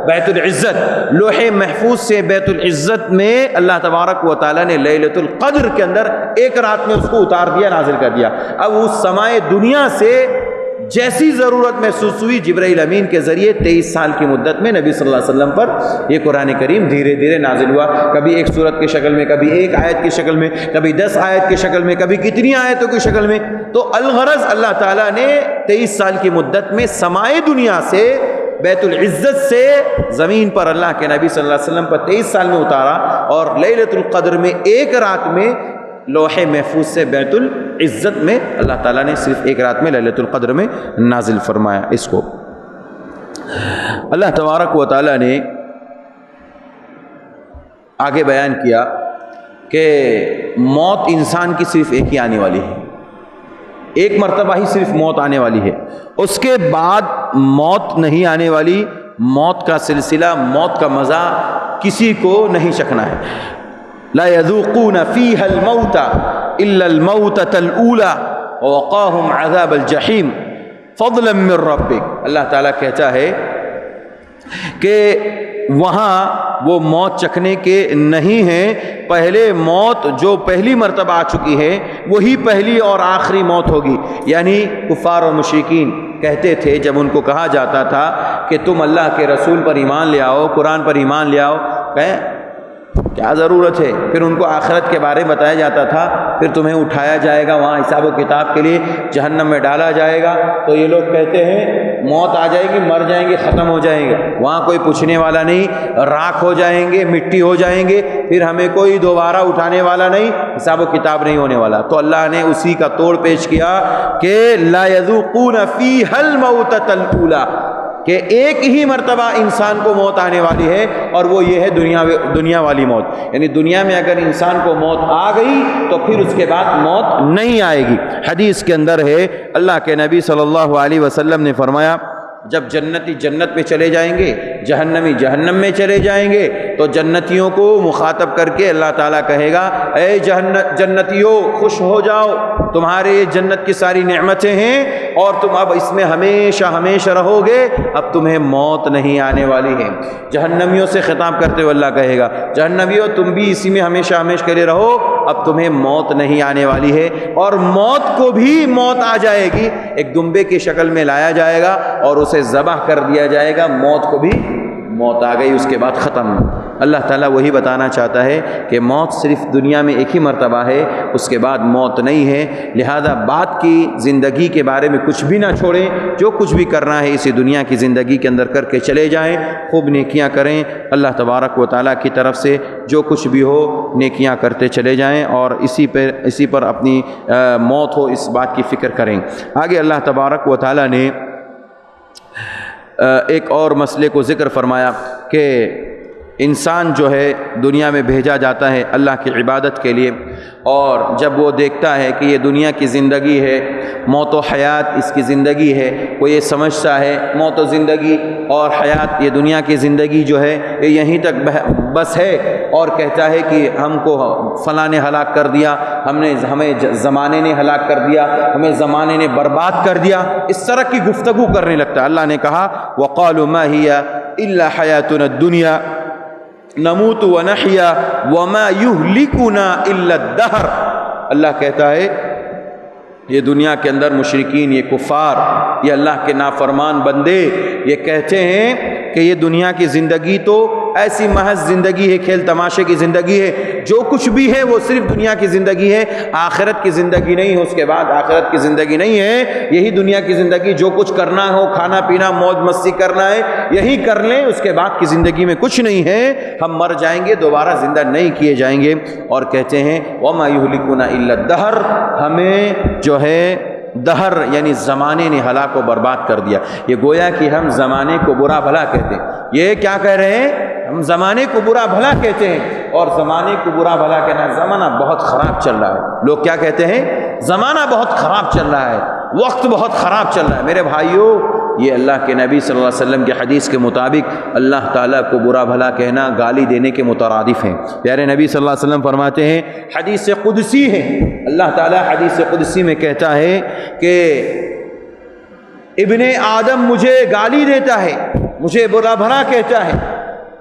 بیت العزت۔ لوح محفوظ سے بیت العزت میں اللہ تبارک و تعالیٰ نے لیلۃ القدر کے اندر ایک رات میں اس کو اتار دیا، نازل کر دیا۔ اب اس سمائے دنیا سے جیسی ضرورت محسوس ہوئی، جبرائیل امین کے ذریعے 23 سال کی مدت میں نبی صلی اللہ علیہ وسلم پر یہ قرآن کریم دھیرے دھیرے نازل ہوا، کبھی ایک سورت کی شکل میں، کبھی ایک آیت کی شکل میں، کبھی 10 آیت کی شکل میں، کبھی کتنی آیتوں کی شکل میں۔ تو الغرض اللہ تعالیٰ نے 23 سال کی مدت میں سمائے دنیا سے، بیت العزت سے زمین پر اللہ کے نبی صلی اللہ علیہ وسلم پر 23 سال میں اتارا، اور لیلۃ القدر میں ایک رات میں لوح محفوظ سے بیت العزت میں اللہ تعالیٰ نے صرف ایک رات میں لیلۃ القدر میں نازل فرمایا اس کو۔ اللہ تبارک و تعالیٰ نے آگے بیان کیا کہ موت انسان کی صرف ایک ہی آنے والی ہے، ایک مرتبہ ہی صرف موت آنے والی ہے، اس کے بعد موت نہیں آنے والی۔ موت کا سلسلہ، موت کا مزہ کسی کو نہیں چکھنا ہے۔ لا يذوقون فيها الموت الا الموتة الاولى ووقاهم عذاب الجحیم فضلا من ربک۔ اللہ تعالیٰ کہتا ہے کہ وہاں وہ موت چکھنے کے نہیں ہیں، پہلے موت جو پہلی مرتبہ آ چکی ہے وہی پہلی اور آخری موت ہوگی۔ یعنی کفار اور مشرکین کہتے تھے جب ان کو کہا جاتا تھا کہ تم اللہ کے رسول پر ایمان لے آؤ، قرآن پر ایمان لے آؤ، کہیں کیا ضرورت ہے؟ پھر ان کو آخرت کے بارے میں بتایا جاتا تھا، پھر تمہیں اٹھایا جائے گا وہاں حساب و کتاب کے لیے، جہنم میں ڈالا جائے گا۔ تو یہ لوگ کہتے ہیں موت آ جائے گی، مر جائیں گے، ختم ہو جائیں گے، وہاں کوئی پوچھنے والا نہیں، راکھ ہو جائیں گے، مٹی ہو جائیں گے، پھر ہمیں کوئی دوبارہ اٹھانے والا نہیں، حساب و کتاب نہیں ہونے والا۔ تو اللہ نے اسی کا توڑ پیش کیا کہ لا یذوقون فیہا الموتۃ الاولی، کہ ایک ہی مرتبہ انسان کو موت آنے والی ہے، اور وہ یہ ہے دنیا والی موت۔ یعنی دنیا میں اگر انسان کو موت آ گئی تو پھر اس کے بعد موت نہیں آئے گی۔ حدیث کے اندر ہے، اللہ کے نبی صلی اللہ علیہ وسلم نے فرمایا جب جنتی جنت میں چلے جائیں گے، جہنمی جہنم میں چلے جائیں گے، تو جنتیوں کو مخاطب کر کے اللہ تعالیٰ کہے گا اے جنتیوں خوش ہو جاؤ، تمہارے یہ جنت کی ساری نعمتیں ہیں اور تم اب اس میں ہمیشہ ہمیشہ رہو گے، اب تمہیں موت نہیں آنے والی ہے۔ جہنمیوں سے خطاب کرتے ہوئے اللہ کہے گا جہنمیوں تم بھی اسی میں ہمیشہ ہمیشہ کرے رہو، اب تمہیں موت نہیں آنے والی ہے۔ اور موت کو بھی موت آ جائے گی، ایک دمبے کی شکل میں لایا جائے گا اور اسے ذبح کر دیا جائے گا، موت کو بھی موت آ گئی، اس کے بعد ختم۔ اللہ تعالیٰ وہی بتانا چاہتا ہے کہ موت صرف دنیا میں ایک ہی مرتبہ ہے، اس کے بعد موت نہیں ہے۔ لہذا بعد کی زندگی کے بارے میں کچھ بھی نہ چھوڑیں، جو کچھ بھی کرنا ہے اسی دنیا کی زندگی کے اندر کر کے چلے جائیں، خوب نیکیاں کریں، اللہ تبارک و تعالیٰ کی طرف سے جو کچھ بھی ہو نیکیاں کرتے چلے جائیں، اور اسی پر اپنی موت ہو اس بات کی فکر کریں۔ آگے اللہ تبارک و تعالیٰ نے ایک اور مسئلے کو ذکر فرمایا کہ انسان جو ہے دنیا میں بھیجا جاتا ہے اللہ کی عبادت کے لیے، اور جب وہ دیکھتا ہے کہ یہ دنیا کی زندگی ہے، موت و حیات اس کی زندگی ہے، وہ یہ سمجھتا ہے موت و زندگی اور حیات یہ دنیا کی زندگی جو ہے یہ یہیں تک بس ہے، اور کہتا ہے کہ ہم کو فلاں نے ہلاک کر دیا، ہمیں زمانے نے ہلاک کر دیا، ہمیں زمانے نے برباد کر دیا، اس طرح کی گفتگو کرنے لگتا ہے۔ اللہ نے کہا وَقَالُوا مَا هِيَ إِلَّا حَيَاتُنَا الدُّنْيَا نموت ونحیا وما یہلکنا الا الدہر۔ اللہ کہتا ہے یہ دنیا کے اندر مشرکین، یہ کفار، یہ اللہ کے نافرمان بندے یہ کہتے ہیں کہ یہ دنیا کی زندگی تو ایسی محض زندگی ہے، کھیل تماشے کی زندگی ہے، جو کچھ بھی ہے وہ صرف دنیا کی زندگی ہے، آخرت کی زندگی نہیں ہے، اس کے بعد آخرت کی زندگی نہیں ہے، یہی دنیا کی زندگی، جو کچھ کرنا ہو، کھانا پینا موج مستی کرنا ہے یہی کر لیں، اس کے بعد کی زندگی میں کچھ نہیں ہے، ہم مر جائیں گے، دوبارہ زندہ نہیں کیے جائیں گے۔ اور کہتے ہیں وَمَا يُهْلِكُنَا إِلَّا الدَّهْرُ، ہمیں جو ہے دہر یعنی زمانے نے ہلاک و برباد کر دیا۔ یہ گویا کہ ہم زمانے کو برا بھلا کہتے ہیں، یہ کیا کہہ رہے ہیں؟ ہم زمانے کو برا بھلا کہتے ہیں، اور زمانے کو برا بھلا کہنا، زمانہ بہت خراب چل رہا ہے۔ لوگ کیا کہتے ہیں؟ زمانہ بہت خراب چل رہا ہے، وقت بہت خراب چل رہا ہے۔ میرے بھائیوں، یہ اللہ کے نبی صلی اللہ علیہ وسلم کے حدیث کے مطابق اللہ تعالیٰ کو برا بھلا کہنا گالی دینے کے مترادف ہیں۔ پیارے نبی صلی اللہ علیہ وسلم فرماتے ہیں، حدیث قدسی ہے، اللہ تعالیٰ حدیث قدسی میں کہتا ہے کہ ابن آدم مجھے گالی دیتا ہے، مجھے برا بھلا کہتا ہے،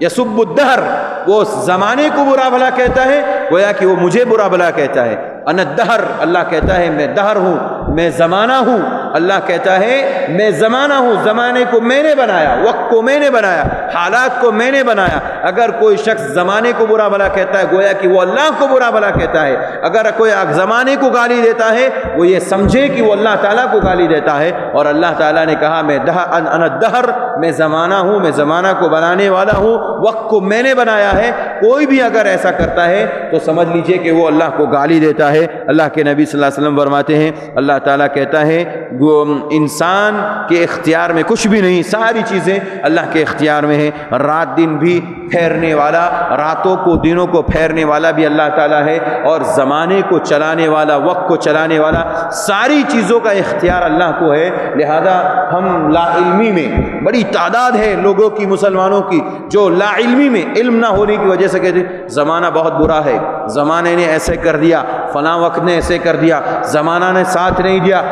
یسب الدہر، وہ زمانے کو برا بھلا کہتا ہے، گویا کہ وہ مجھے برا بھلا کہتا ہے۔ انا الدہر، اللہ کہتا ہے میں دہر ہوں، میں زمانہ ہوں، اللہ کہتا ہے میں زمانہ ہوں، زمانے کو میں نے بنایا، وقت کو میں نے بنایا، حالات کو میں نے بنایا۔ اگر کوئی شخص زمانے کو برا بھلا کہتا ہے گویا کہ وہ اللہ کو برا بھلا کہتا ہے، اگر کوئی زمانے کو گالی دیتا ہے وہ یہ سمجھے کہ وہ اللہ تعالیٰ کو گالی دیتا ہے۔ اور اللہ تعالیٰ نے کہا میں انا الدہر، میں زمانہ ہوں، میں زمانہ کو بنانے والا ہوں، وقت کو میں نے بنایا ہے۔ کوئی بھی اگر ایسا کرتا ہے تو سمجھ لیجئے کہ وہ اللہ کو گالی دیتا ہے۔ اللہ کے نبی صلی اللہ علیہ وسلم فرماتے ہیں، اللہ تعالیٰ کہتا ہے انسان کے اختیار میں کچھ بھی نہیں، ساری چیزیں اللہ کے اختیار میں ہیں۔ رات دن بھی پھیرنے والا، راتوں کو دنوں کو پھیرنے والا بھی اللہ تعالیٰ ہے، اور زمانے کو چلانے والا، وقت کو چلانے والا، ساری چیزوں کا اختیار اللہ کو ہے۔ لہذا ہم لا علمی میں بڑی تعداد ہے لوگوں کی، مسلمانوں کی، جو لا علمی میں، علم نہ ہونے کی وجہ سے کہتے ہیں زمانہ بہت برا ہے، زمانے نے ایسے کر دیا، فلاں وقت نے ایسے کر دیا، زمانہ نے ساتھ نہیں دیا،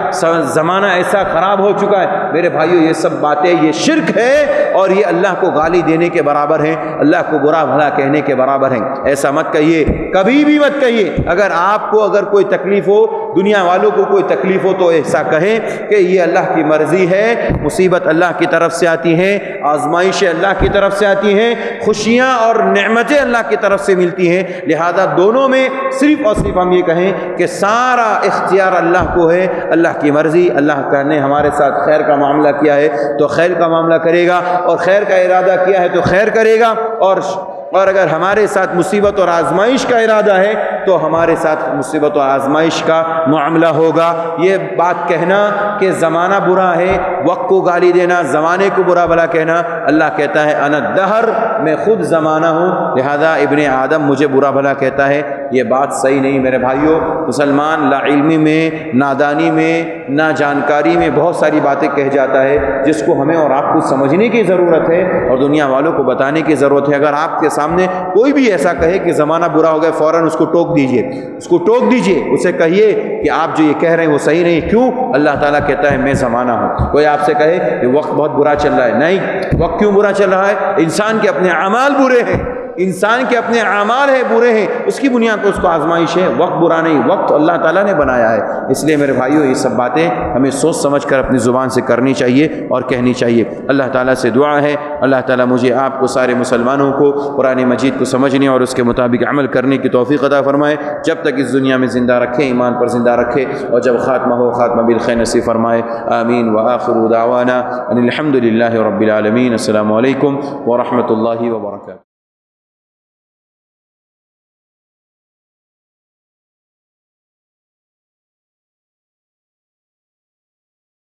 زمانہ ایسا خراب ہو چکا ہے۔ میرے بھائیو، یہ سب باتیں یہ شرک ہے، اور یہ اللہ کو گالی دینے کے برابر ہیں، اللہ کو برا بھلا کہنے کے برابر ہیں۔ ایسا مت کہیے، کبھی بھی مت کہیے۔ اگر آپ کو اگر کوئی تکلیف ہو، دنیا والوں کو کوئی تکلیف ہو، تو ایسا کہیں کہ یہ اللہ کی مرضی ہے، مصیبت اللہ کی طرف سے آتی ہے، آزمائشیں اللہ کی طرف سے آتی ہیں، خوشیاں اور نعمتیں اللہ کی طرف سے ملتی ہیں۔ لہذا دونوں میں صرف اور صرف ہم یہ کہیں کہ سارا اختیار اللہ کو ہے، اللہ کی مرضی، اللہ نے ہمارے ساتھ خیر کا معاملہ کیا ہے تو خیر کا معاملہ کرے گا، اور خیر کا ارادہ کیا ہے تو خیر کرے گا، اور اگر ہمارے ساتھ مصیبت اور آزمائش کا ارادہ ہے تو ہمارے ساتھ مصیبت اور آزمائش کا معاملہ ہوگا۔ یہ بات کہنا کہ زمانہ برا ہے، وقت کو گالی دینا، زمانے کو برا بھلا کہنا، اللہ کہتا ہے انا الدہر، میں خود زمانہ ہوں، لہذا ابن آدم مجھے برا بھلا کہتا ہے، یہ بات صحیح نہیں۔ میرے بھائیوں، مسلمان لا علمی میں، نادانی میں، نا جانکاری میں بہت ساری باتیں کہہ جاتا ہے، جس کو ہمیں اور آپ کو سمجھنے کی ضرورت ہے اور دنیا والوں کو بتانے کی ضرورت ہے۔ اگر آپ کے سامنے کوئی بھی ایسا کہے کہ زمانہ برا ہو گیا، فوراً اس کو ٹوک دیجئے، اس کو ٹوک دیجئے، اسے کہیے کہ آپ جو یہ کہہ رہے ہیں وہ صحیح نہیں۔ کیوں؟ اللہ تعالیٰ کہتا ہے میں زمانہ ہوں۔ کوئی آپ سے کہے کہ وقت بہت برا چل رہا ہے، نہیں، وقت کیوں برا چل رہا ہے؟ انسان کے اپنے اعمال برے ہیں، انسان کے اپنے اعمال ہیں برے ہیں، اس کی بنیاد پر اس کو آزمائش ہے۔ وقت برا نہیں، وقت اللہ تعالیٰ نے بنایا ہے۔ اس لیے میرے بھائیوں، یہ سب باتیں ہمیں سوچ سمجھ کر اپنی زبان سے کرنی چاہیے اور کہنی چاہیے۔ اللہ تعالیٰ سے دعا ہے اللہ تعالیٰ مجھے آپ کو، سارے مسلمانوں کو قرآن مجید کو سمجھنے اور اس کے مطابق عمل کرنے کی توفیق عطا فرمائے، جب تک اس دنیا میں زندہ رکھے، ایمان پر زندہ رکھے، اور جب خاتمہ ہو خاتمہ بالخیر نصیب فرمائے۔ آمین۔ وآخر دعوانا ان الحمد للہ رب العالمین۔ السلام علیکم ورحمۃ اللہ وبرکاتہ۔